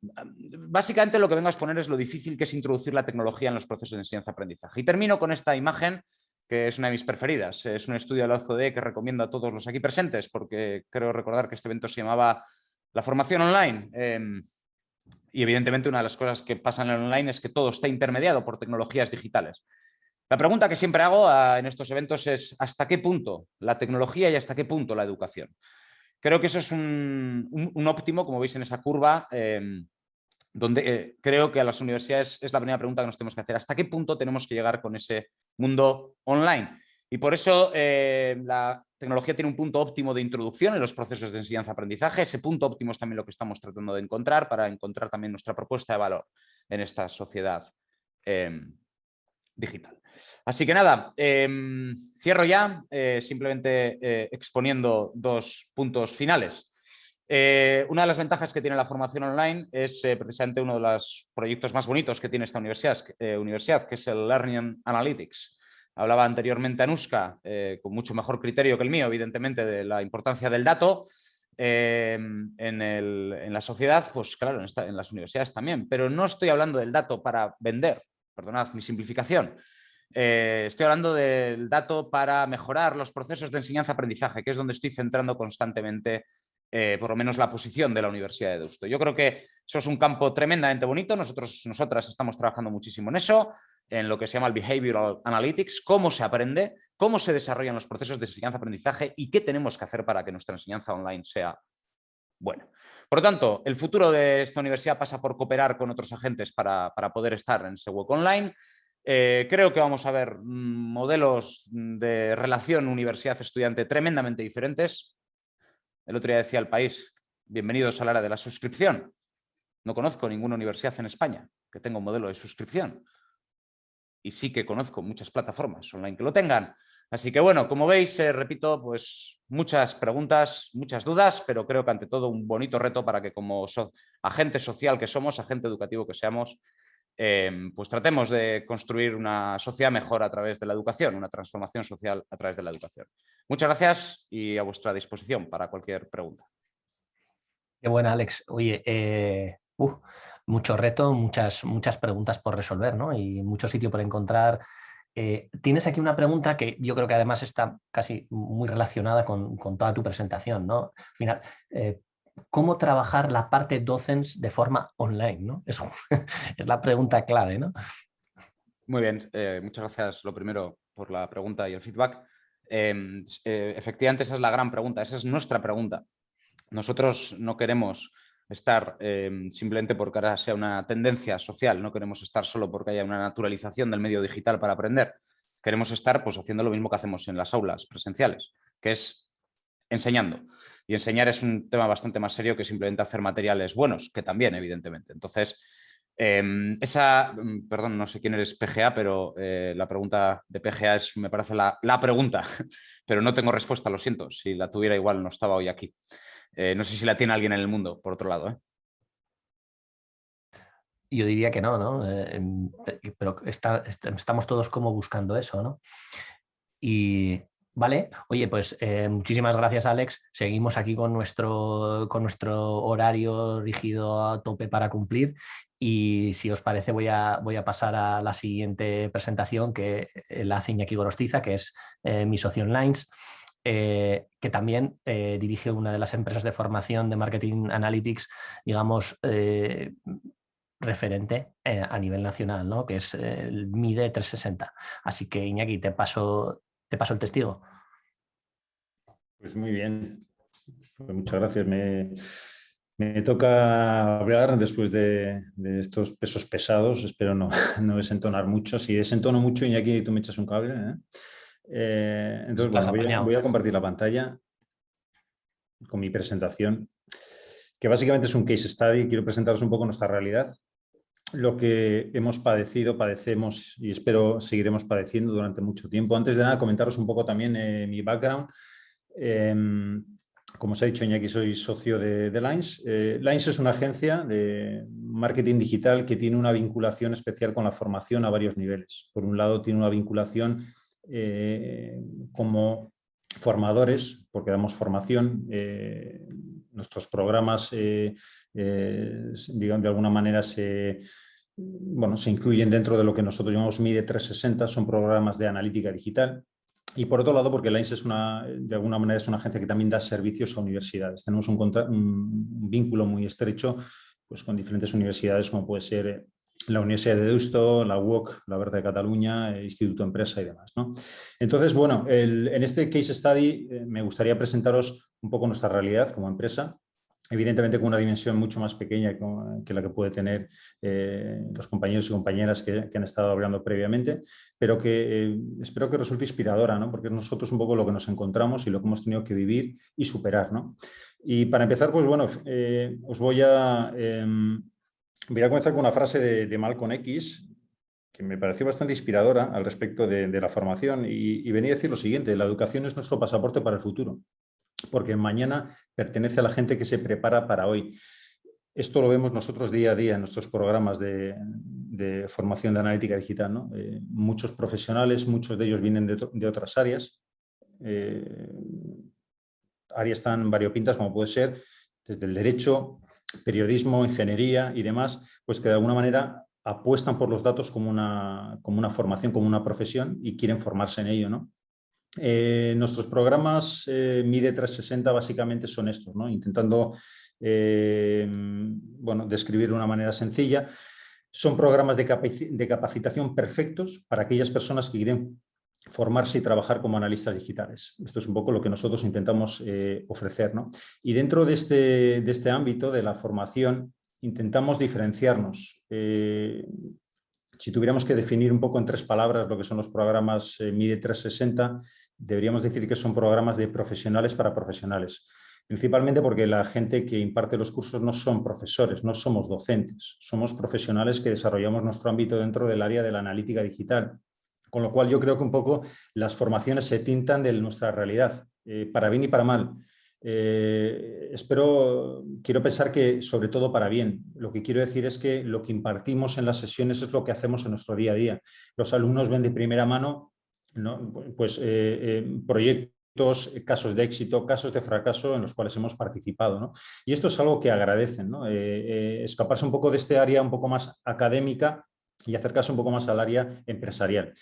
básicamente lo que vengo a exponer es lo difícil que es introducir la tecnología en los procesos de enseñanza-aprendizaje. Y termino con esta imagen, que es una de mis preferidas. Es un estudio de la OCDE que recomiendo a todos los aquí presentes, porque creo recordar que este evento se llamaba La formación online. Y evidentemente una de las cosas que pasan en el online es que todo está intermediado por tecnologías digitales. La pregunta que siempre hago en estos eventos es ¿hasta qué punto la tecnología y hasta qué punto la educación? Creo que eso es un óptimo, como veis en esa curva, donde creo que a las universidades es la primera pregunta que nos tenemos que hacer. ¿Hasta qué punto tenemos que llegar con ese mundo online? Y por eso la tecnología tiene un punto óptimo de introducción en los procesos de enseñanza-aprendizaje. Ese punto óptimo es también lo que estamos tratando de encontrar para encontrar también nuestra propuesta de valor en esta sociedad digital. Así que nada, cierro ya simplemente exponiendo dos puntos finales. Una de las ventajas que tiene la formación online es precisamente uno de los proyectos más bonitos que tiene esta universidad, que es el Learning Analytics. Hablaba anteriormente Anuska, con mucho mejor criterio que el mío, evidentemente, de la importancia del dato en la sociedad, pues claro, en las universidades también. Pero no estoy hablando del dato para vender, perdonad mi simplificación. Estoy hablando del dato para mejorar los procesos de enseñanza-aprendizaje, que es donde estoy centrando constantemente por lo menos la posición de la Universidad de Deusto. Yo creo que eso es un campo tremendamente bonito. Nosotras estamos trabajando muchísimo en eso, en lo que se llama el Behavioral Analytics, cómo se aprende, cómo se desarrollan los procesos de enseñanza-aprendizaje y qué tenemos que hacer para que nuestra enseñanza online sea buena. Por lo tanto, el futuro de esta universidad pasa por cooperar con otros agentes para poder estar en ese WOC online. Creo que vamos a ver modelos de relación universidad-estudiante tremendamente diferentes. El otro día decía El País, bienvenidos al área de la suscripción. No conozco ninguna universidad en España que tenga un modelo de suscripción. Y sí que conozco muchas plataformas online que lo tengan. Así que bueno, como veis, repito, pues muchas preguntas, muchas dudas, pero creo que ante todo un bonito reto para que como agente social que somos, agente educativo que seamos, pues tratemos de construir una sociedad mejor a través de la educación, una transformación social a través de la educación. Muchas gracias y a vuestra disposición para cualquier pregunta. Qué buena, Alex. Oye, mucho reto, muchas preguntas por resolver, ¿no? Y mucho sitio por encontrar Tienes aquí una pregunta que yo creo que además está casi muy relacionada con toda tu presentación, ¿no? Al final, ¿cómo trabajar la parte docents de forma online, ¿no? Eso es la pregunta clave, ¿no? Muy bien, muchas gracias lo primero por la pregunta y el feedback. Efectivamente, esa es la gran pregunta, esa es nuestra pregunta. Nosotros no queremos estar simplemente porque ahora sea una tendencia social, no queremos estar solo porque haya una naturalización del medio digital para aprender. Queremos estar pues, haciendo lo mismo que hacemos en las aulas presenciales, que es enseñando. Y enseñar es un tema bastante más serio que simplemente hacer materiales buenos, que también, evidentemente. Entonces, perdón, no sé quién eres PGA, pero la pregunta de PGA me parece la pregunta, pero no tengo respuesta, lo siento. Si la tuviera igual no estaba hoy aquí. No sé si la tiene alguien en el mundo, por otro lado. Yo diría que no, ¿no? Pero estamos todos como buscando eso, ¿no? Y vale, oye, pues muchísimas gracias, Alex. Seguimos aquí con nuestro horario rígido a tope para cumplir. Y si os parece, voy a pasar a la siguiente presentación que la hace Iñaki Gorostiza, que es mi socio en Lines. Que también dirige una de las empresas de formación de Marketing Analytics, digamos, referente a nivel nacional, ¿no? Que es el MIDE 360. Así que, Iñaki, te paso el testigo. Pues muy bien. Pues muchas gracias. Me toca hablar después de estos pesos pesados. Espero no desentonar mucho. Si desentono mucho, Iñaki, tú me echas un cable, ¿eh? Entonces, bueno, voy a compartir la pantalla con mi presentación, que básicamente es un case study. Quiero presentaros un poco nuestra realidad, lo que hemos padecido, padecemos y espero seguiremos padeciendo durante mucho tiempo. Antes de nada, comentaros un poco también mi background. Como os ha dicho Iñaki, soy socio de Lines. Lines es una agencia de marketing digital que tiene una vinculación especial con la formación a varios niveles. Por un lado, tiene una vinculación como formadores, porque damos formación. Nuestros programas, digamos, de alguna manera se incluyen dentro de lo que nosotros llamamos MIDE 360, son programas de analítica digital. Y por otro lado, porque Lines de alguna manera es una agencia que también da servicios a universidades. Tenemos un vínculo muy estrecho pues, con diferentes universidades, como puede ser la Universidad de Deusto, la UOC, la Berta de Cataluña, el Instituto Empresa y demás, ¿no? Entonces, bueno, en este case study me gustaría presentaros un poco nuestra realidad como empresa, evidentemente con una dimensión mucho más pequeña que la que puede tener los compañeros y compañeras que han estado hablando previamente, pero que espero que resulte inspiradora, ¿no? Porque es nosotros un poco lo que nos encontramos y lo que hemos tenido que vivir y superar, ¿no? Y para empezar, pues bueno, os voy a comenzar con una frase de Malcolm X, que me pareció bastante inspiradora al respecto de la formación y venía a decir lo siguiente: la educación es nuestro pasaporte para el futuro, porque mañana pertenece a la gente que se prepara para hoy. Esto lo vemos nosotros día a día en nuestros programas de formación de analítica digital, ¿no? Muchos profesionales, muchos de ellos vienen de otras áreas, áreas tan variopintas como puede ser desde el derecho, periodismo, ingeniería y demás, pues que de alguna manera apuestan por los datos como una formación, como una profesión y quieren formarse en ello, ¿no? Nuestros programas MIDE 360 básicamente son estos, ¿no? Intentando describir de una manera sencilla. Son programas de capacitación perfectos para aquellas personas que quieren formarse y trabajar como analistas digitales. Esto es un poco lo que nosotros intentamos ofrecer, ¿no? Y dentro de este ámbito de la formación intentamos diferenciarnos. Si tuviéramos que definir un poco en 3 palabras lo que son los programas MIDE 360, deberíamos decir que son programas de profesionales para profesionales. Principalmente porque la gente que imparte los cursos no son profesores, no somos docentes, somos profesionales que desarrollamos nuestro ámbito dentro del área de la analítica digital. Con lo cual yo creo que un poco las formaciones se tintan de nuestra realidad, para bien y para mal. Quiero pensar que sobre todo para bien. Lo que quiero decir es que lo que impartimos en las sesiones es lo que hacemos en nuestro día a día. Los alumnos ven de primera mano, ¿no? Pues, proyectos, casos de éxito, casos de fracaso en los cuales hemos participado, ¿no? Y esto es algo que agradecen, ¿no? Escaparse un poco de este área un poco más académica y acercarse un poco más al área empresarial.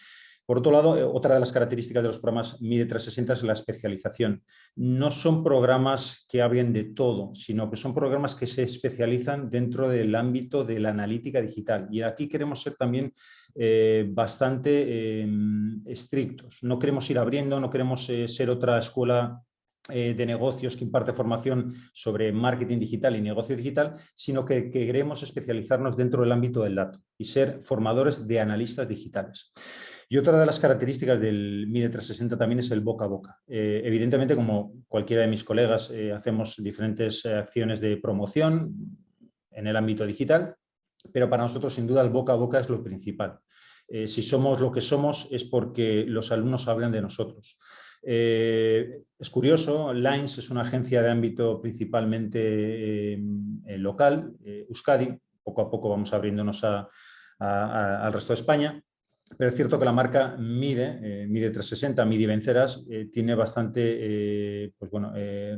Por otro lado, otra de las características de los programas MIDE 360 es la especialización. No son programas que hablen de todo, sino que son programas que se especializan dentro del ámbito de la analítica digital. Y aquí queremos ser también bastante estrictos. No queremos ir abriendo, no queremos ser otra escuela de negocios que imparte formación sobre marketing digital y negocio digital, sino que queremos especializarnos dentro del ámbito del dato y ser formadores de analistas digitales. Y otra de las características del MIDE 360 también es el boca a boca. Evidentemente, como cualquiera de mis colegas, hacemos diferentes acciones de promoción en el ámbito digital, pero para nosotros, sin duda, el boca a boca es lo principal. Si somos lo que somos es porque los alumnos hablan de nosotros. Es curioso, Lines es una agencia de ámbito principalmente local, Euskadi, poco a poco vamos abriéndonos al resto de España, pero es cierto que la marca MIDE 360, MIDE Venceras, tiene bastante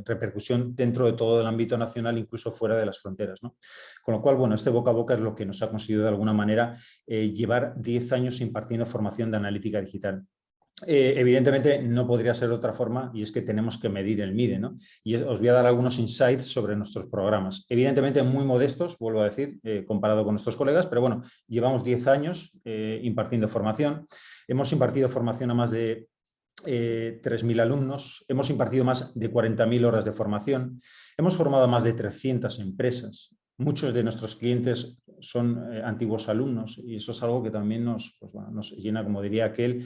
repercusión dentro de todo el ámbito nacional, incluso fuera de las fronteras, ¿no? Con lo cual, bueno, este boca a boca es lo que nos ha conseguido de alguna manera llevar 10 años impartiendo formación de analítica digital. Evidentemente no podría ser de otra forma y es que tenemos que medir el MIDE, ¿no? Y os voy a dar algunos insights sobre nuestros programas. Evidentemente muy modestos, vuelvo a decir, comparado con nuestros colegas, pero bueno, llevamos 10 años impartiendo formación. Hemos impartido formación a más de 3.000 alumnos, hemos impartido más de 40.000 horas de formación, hemos formado a más de 300 empresas. Muchos de nuestros clientes son antiguos alumnos y eso es algo que también nos llena, como diría aquel,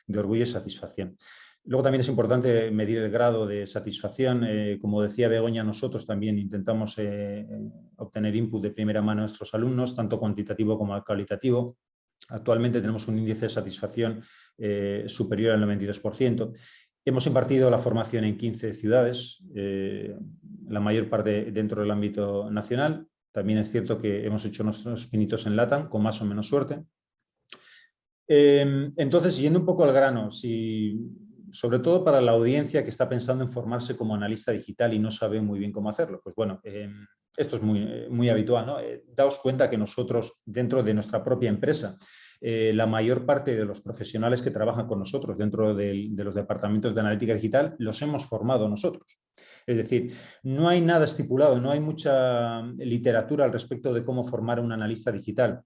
de orgullo y satisfacción. Luego también es importante medir el grado de satisfacción. Como decía Begoña, nosotros también intentamos obtener input de primera mano a nuestros alumnos, tanto cuantitativo como cualitativo. Actualmente tenemos un índice de satisfacción superior al 92%. Hemos impartido la formación en 15 ciudades, la mayor parte dentro del ámbito nacional. También es cierto que hemos hecho nuestros pinitos en LATAM, con más o menos suerte. Entonces, yendo un poco al grano, sobre todo para la audiencia que está pensando en formarse como analista digital y no sabe muy bien cómo hacerlo, pues bueno, esto es muy habitual, ¿no? Daos cuenta que nosotros, dentro de nuestra propia empresa, la mayor parte de los profesionales que trabajan con nosotros dentro de los departamentos de analítica digital los hemos formado nosotros. Es decir, no hay nada estipulado, no hay mucha literatura al respecto de cómo formar a un analista digital.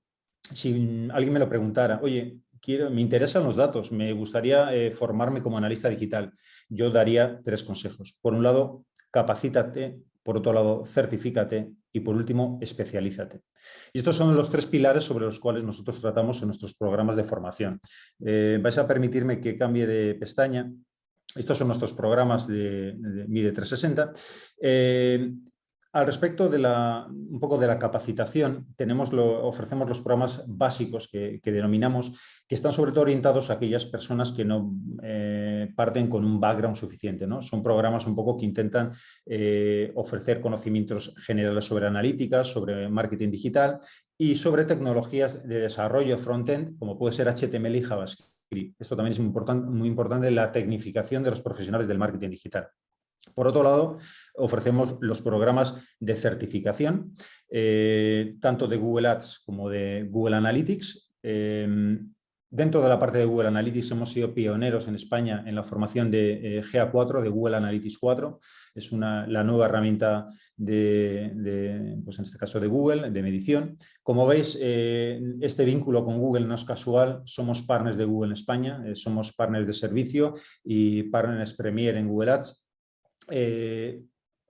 Si alguien me lo preguntara, oye, me interesan los datos, me gustaría formarme como analista digital, yo daría 3 consejos. Por un lado, capacítate, por otro lado, certifícate y por último, especialízate. Y estos son los 3 pilares sobre los cuales nosotros tratamos en nuestros programas de formación. Vais a permitirme que cambie de pestaña. Estos son nuestros programas de MIDE 360. Al respecto de un poco de la capacitación, ofrecemos los programas básicos que denominamos, que están sobre todo orientados a aquellas personas que no parten con un background suficiente, ¿no? Son programas un poco que intentan ofrecer conocimientos generales sobre analítica, sobre marketing digital y sobre tecnologías de desarrollo front-end, como puede ser HTML y JavaScript. Esto también es muy importante, la tecnificación de los profesionales del marketing digital. Por otro lado, ofrecemos los programas de certificación, tanto de Google Ads como de Google Analytics. Dentro de la parte de Google Analytics hemos sido pioneros en España en la formación de GA4, de Google Analytics 4. Es la nueva herramienta pues en este caso de Google, de medición. Como veis, este vínculo con Google no es casual. Somos partners de Google en España, somos partners de servicio y partners Premier en Google Ads.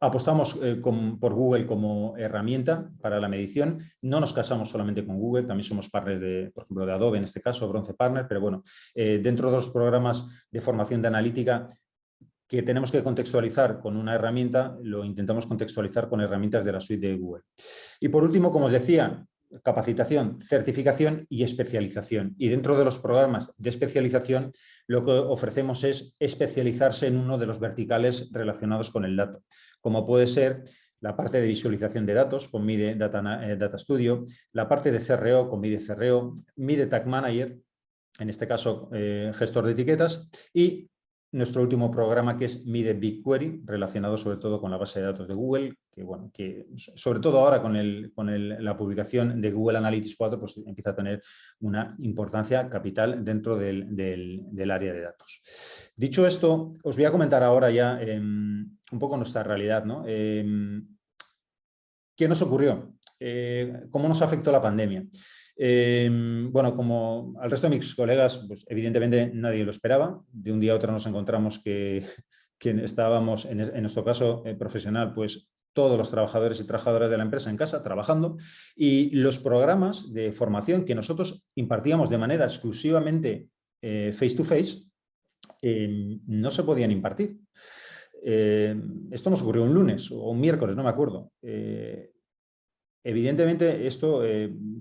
Apostamos por Google como herramienta para la medición. No nos casamos solamente con Google, también somos partners por ejemplo, de Adobe, en este caso, Bronce Partner, pero bueno, dentro de los programas de formación de analítica que tenemos que contextualizar con una herramienta, lo intentamos contextualizar con herramientas de la suite de Google. Y por último, como os decía, capacitación, certificación y especialización. Y dentro de los programas de especialización, lo que ofrecemos es especializarse en uno de los verticales relacionados con el dato, como puede ser la parte de visualización de datos con MIDE Data Studio, la parte de CRO con MIDE CRO, MIDE Tag Manager, en este caso gestor de etiquetas, y nuestro último programa, que es Mide BigQuery, relacionado sobre todo con la base de datos de Google, que, bueno, que sobre todo ahora con la publicación de Google Analytics 4, pues empieza a tener una importancia capital dentro del área de datos. Dicho esto, os voy a comentar ahora ya un poco nuestra realidad, ¿no? ¿Qué nos ocurrió? ¿Cómo nos afectó la pandemia? Bueno, como al resto de mis colegas, pues evidentemente nadie lo esperaba. De un día a otro nos encontramos que estábamos, en nuestro caso profesional, pues todos los trabajadores y trabajadoras de la empresa en casa trabajando, y los programas de formación que nosotros impartíamos de manera exclusivamente face to face no se podían impartir. Esto nos ocurrió un lunes o un miércoles, no me acuerdo. Evidentemente esto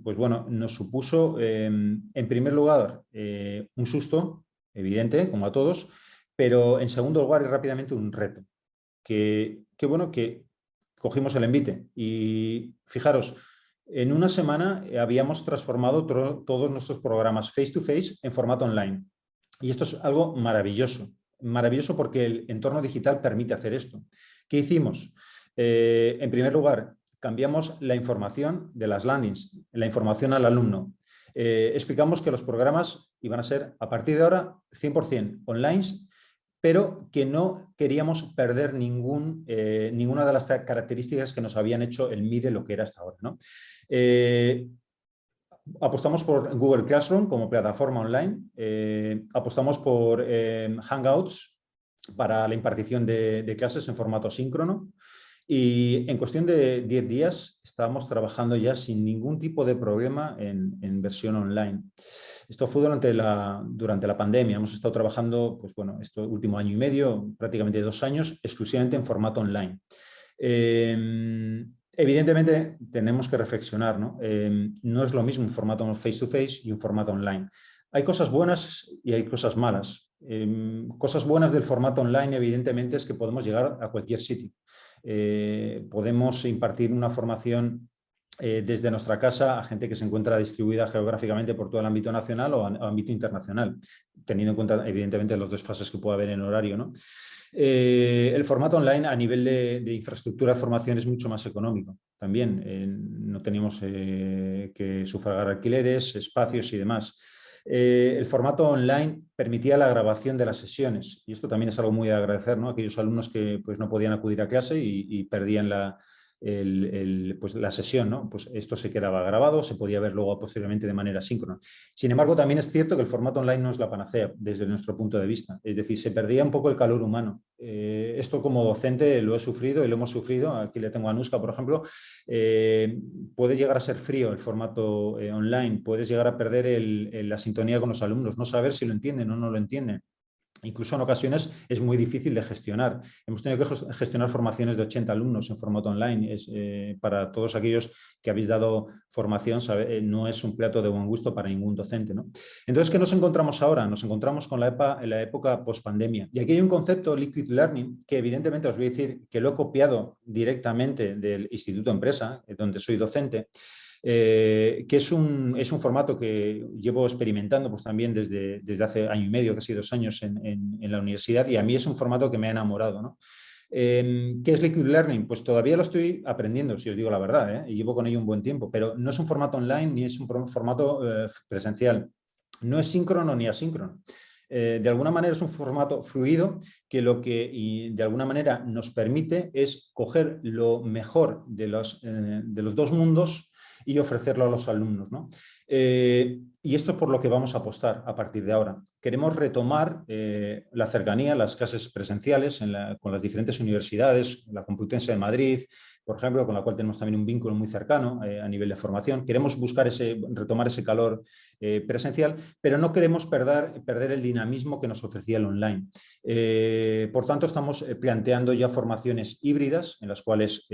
pues bueno, nos supuso en primer lugar un susto evidente, como a todos, pero en segundo lugar y rápidamente un reto, que bueno, que cogimos el envite y fijaros, en una semana habíamos transformado todos nuestros programas face to face en formato online, y esto es algo maravilloso, maravilloso porque el entorno digital permite hacer esto. ¿Qué hicimos? En primer lugar, cambiamos la información de las landings, la información al alumno. Explicamos que los programas iban a ser, a partir de ahora, 100% online, pero que no queríamos perder ninguna de las características que nos habían hecho el MIDE lo que era hasta ahora, ¿no? Apostamos por Google Classroom como plataforma online, apostamos por Hangouts para la impartición de clases en formato asíncrono. Y en cuestión de 10 días estábamos trabajando ya sin ningún tipo de problema en versión online. Esto fue durante la pandemia. Hemos estado trabajando, pues bueno, este último año y medio, prácticamente 2 años, exclusivamente en formato online. Evidentemente tenemos que reflexionar, ¿no? No es lo mismo un formato face to face y un formato online. Hay cosas buenas y hay cosas malas. Cosas buenas del formato online, evidentemente, es que podemos llegar a cualquier sitio. Podemos impartir una formación desde nuestra casa a gente que se encuentra distribuida geográficamente por todo el ámbito nacional o ámbito internacional, teniendo en cuenta, evidentemente, los desfases que puede haber en horario, ¿no? El formato online a nivel de infraestructura de formación es mucho más económico. También no teníamos que sufragar alquileres, espacios y demás. El formato online permitía la grabación de las sesiones, y esto también es algo muy de agradecer, ¿no? Aquellos alumnos que pues, no podían acudir a clase y perdían pues, la sesión, ¿no? Pues esto se quedaba grabado, se podía ver luego posteriormente de manera síncrona. Sin embargo, también es cierto que el formato online no es la panacea desde nuestro punto de vista, es decir, se perdía un poco el calor humano. Esto como docente lo he sufrido y lo hemos sufrido, aquí le tengo a Anuska, por ejemplo. Puede llegar a ser frío el formato online, puedes llegar a perder la sintonía con los alumnos, no saber si lo entienden o no lo entienden. Incluso en ocasiones es muy difícil de gestionar. Hemos tenido que gestionar formaciones de 80 alumnos en formato online. Para todos aquellos que habéis dado formación, no es un plato de buen gusto para ningún docente, ¿no? Entonces, ¿qué nos encontramos ahora? Nos encontramos con la época post-pandemia. Y aquí hay un concepto, Liquid Learning, que evidentemente os voy a decir que lo he copiado directamente del Instituto Empresa, donde soy docente, que es un formato que llevo experimentando pues, también desde hace año y medio, casi 2 años en la universidad, y a mí es un formato que me ha enamorado, ¿no? ¿Qué es Liquid Learning? Pues todavía lo estoy aprendiendo, si os digo la verdad, y llevo con ello un buen tiempo, pero no es un formato online ni es un formato presencial. No es síncrono ni asíncrono. De alguna manera es un formato fluido que de alguna manera nos permite es coger lo mejor de los 2 mundos y ofrecerlo a los alumnos, ¿no? Y esto es por lo que vamos a apostar a partir de ahora. Queremos retomar la cercanía, las clases presenciales con las diferentes universidades, la Complutense de Madrid, por ejemplo, con la cual tenemos también un vínculo muy cercano a nivel de formación. Queremos buscar retomar ese calor presencial, pero no queremos perder el dinamismo que nos ofrecía el online. Por tanto, estamos planteando ya formaciones híbridas en las cuales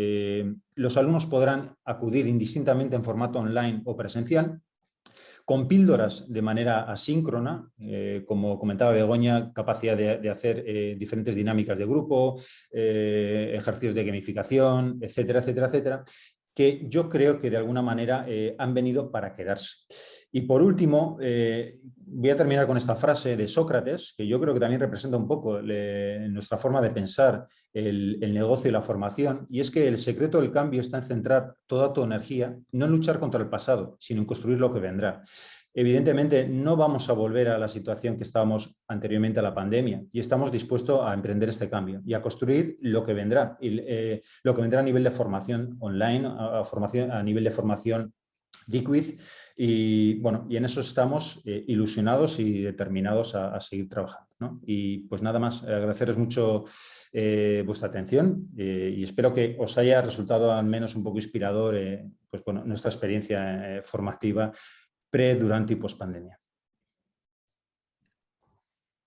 los alumnos podrán acudir indistintamente en formato online o presencial, con píldoras de manera asíncrona, como comentaba Begoña, capacidad de hacer diferentes dinámicas de grupo, ejercicios de gamificación, etcétera, etcétera, etcétera, que yo creo que de alguna manera han venido para quedarse. Y por último, voy a terminar con esta frase de Sócrates, que yo creo que también representa un poco nuestra forma de pensar el negocio y la formación, y es que el secreto del cambio está en centrar toda tu energía, no en luchar contra el pasado, sino en construir lo que vendrá. Evidentemente, no vamos a volver a la situación que estábamos anteriormente a la pandemia y estamos dispuestos a emprender este cambio y a construir lo que vendrá. Lo que vendrá a nivel de formación online, a nivel de formación Liquid, y bueno, y en eso estamos ilusionados y determinados a seguir trabajando, ¿no? Y pues nada más, agradeceros mucho vuestra atención y espero que os haya resultado al menos un poco inspirador pues bueno, nuestra experiencia formativa pre, durante y post pandemia.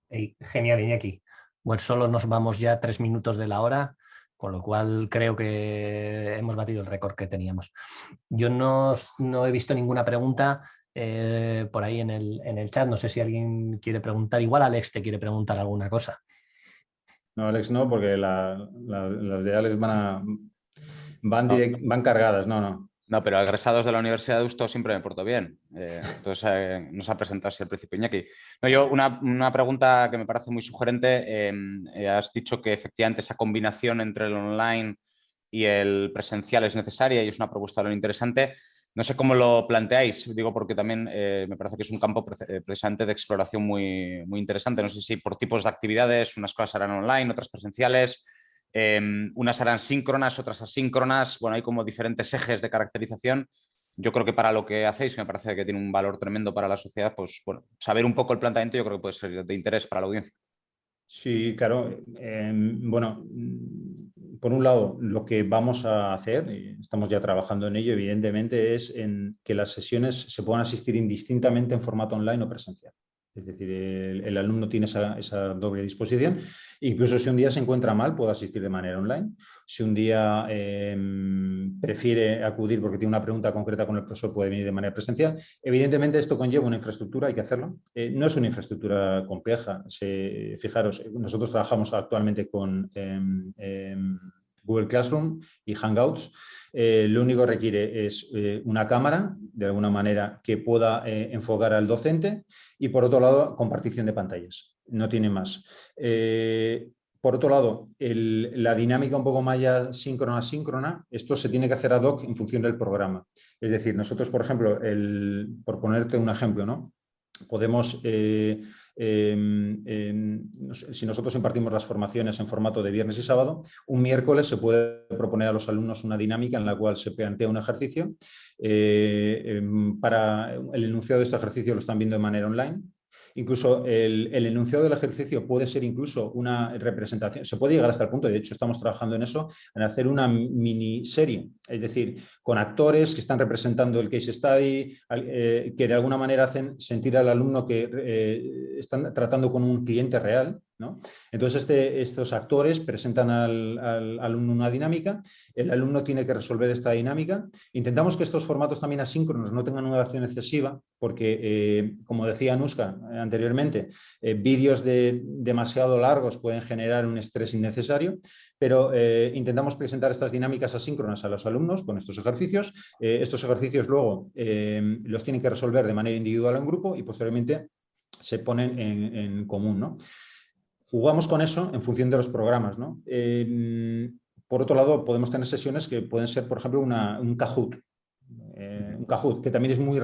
Hey, genial, Iñaki. Pues solo nos vamos ya 3 minutos de la hora, con lo cual creo que hemos batido el récord que teníamos. Yo no he visto ninguna pregunta por ahí en el chat. No sé si alguien quiere preguntar. Igual Alex te quiere preguntar alguna cosa. No, Alex, no, porque las de Alex van cargadas. No. No, pero egresados de la Universidad de Deusto siempre me porto bien. Entonces nos ha presentado así al principio Iñaki. No, yo una pregunta que me parece muy sugerente. Has dicho que efectivamente esa combinación entre el online y el presencial es necesaria y es una propuesta muy interesante. No sé cómo lo planteáis, digo porque también me parece que es un campo precisamente de exploración muy, muy interesante. No sé si por tipos de actividades, unas cosas serán online, otras presenciales. Unas harán síncronas, otras asíncronas. Bueno, hay como diferentes ejes de caracterización. Yo creo que para lo que hacéis, que me parece que tiene un valor tremendo para la sociedad, pues bueno, saber un poco el planteamiento yo creo que puede ser de interés para la audiencia. Sí, claro. Bueno, por un lado, lo que vamos a hacer, y estamos ya trabajando en ello, evidentemente, es en que las sesiones se puedan asistir indistintamente en formato online o presencial. Es decir, el alumno tiene esa doble disposición. Incluso si un día se encuentra mal, puede asistir de manera online. Si un día prefiere acudir porque tiene una pregunta concreta con el profesor, puede venir de manera presencial. Evidentemente, esto conlleva una infraestructura, hay que hacerlo. No es una infraestructura compleja. Fijaros, nosotros trabajamos actualmente con Google Classroom y Hangouts. Lo único que requiere es una cámara, de alguna manera, que pueda enfocar al docente y, por otro lado, compartición de pantallas. No tiene más. Por otro lado, la dinámica un poco más ya síncrona-asíncrona, esto se tiene que hacer ad hoc en función del programa. Es decir, nosotros, por ejemplo, por ponerte un ejemplo, ¿no? Podemos, si nosotros impartimos las formaciones en formato de viernes y sábado, un miércoles se puede proponer a los alumnos una dinámica en la cual se plantea un ejercicio. Para el enunciado de este ejercicio lo están viendo de manera online. Incluso el enunciado del ejercicio puede ser incluso una representación, se puede llegar hasta el punto, de hecho estamos trabajando en eso, en hacer una miniserie, es decir, con actores que están representando el case study, que de alguna manera hacen sentir al alumno que están tratando con un cliente real, ¿no? Entonces estos actores presentan al alumno una dinámica, el alumno tiene que resolver esta dinámica. Intentamos que estos formatos también asíncronos no tengan una duración excesiva porque, como decía Anuska anteriormente, vídeos demasiado largos pueden generar un estrés innecesario, pero intentamos presentar estas dinámicas asíncronas a los alumnos con estos ejercicios. Estos ejercicios luego los tienen que resolver de manera individual en grupo y posteriormente se ponen en común, ¿no? Jugamos con eso en función de los programas, ¿no? Por otro lado, podemos tener sesiones que pueden ser, por ejemplo, un Kahoot. Un Kahoot, que también es muy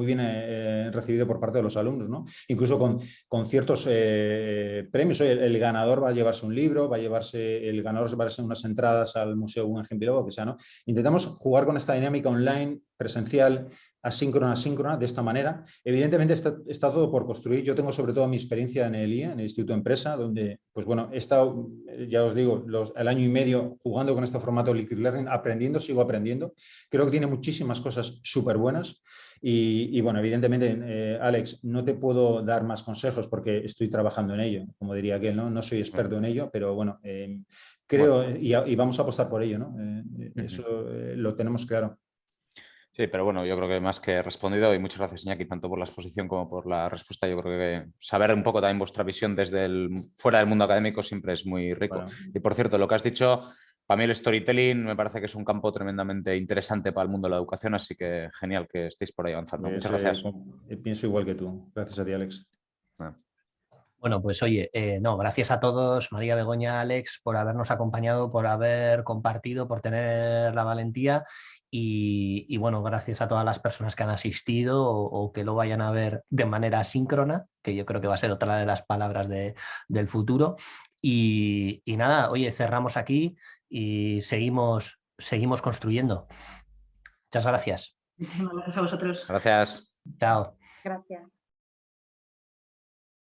bien recibido por parte de los alumnos, ¿no? Incluso con ciertos premios. El ganador va a llevarse un libro, el ganador va a llevarse unas entradas al Museo Guggenheim, o que sea, ¿no? Intentamos jugar con esta dinámica online, presencial, asíncrona, de esta manera. Evidentemente está todo por construir. Yo tengo sobre todo mi experiencia en el IE, en el Instituto de Empresa, donde, pues bueno, he estado, ya os digo, el año y medio jugando con este formato Liquid Learning, sigo aprendiendo. Creo que tiene muchísimas cosas súper buenas. Y bueno, evidentemente, Alex, no te puedo dar más consejos porque estoy trabajando en ello, como diría aquel, ¿no? No soy experto en ello, pero bueno, creo y vamos a apostar por ello, ¿no? Eso lo tenemos claro. Sí, pero bueno, yo creo que más que respondido, y muchas gracias, Iñaki, tanto por la exposición como por la respuesta. Yo creo que saber un poco también vuestra visión desde fuera del mundo académico siempre es muy rico. Bueno. Y por cierto, lo que has dicho, para mí el storytelling me parece que es un campo tremendamente interesante para el mundo de la educación, así que genial que estéis por ahí avanzando. Muchas gracias. Pienso igual que tú. Gracias a ti, Alex. Bueno, pues oye, no, gracias a todos, María, Begoña, Alex, por habernos acompañado, por haber compartido, por tener la valentía y bueno, gracias a todas las personas que han asistido o que lo vayan a ver de manera asíncrona, que yo creo que va a ser otra de las palabras del futuro. Y nada, oye, cerramos aquí y seguimos construyendo. Muchas gracias. Muchísimas gracias a vosotros. Gracias. Chao. Gracias.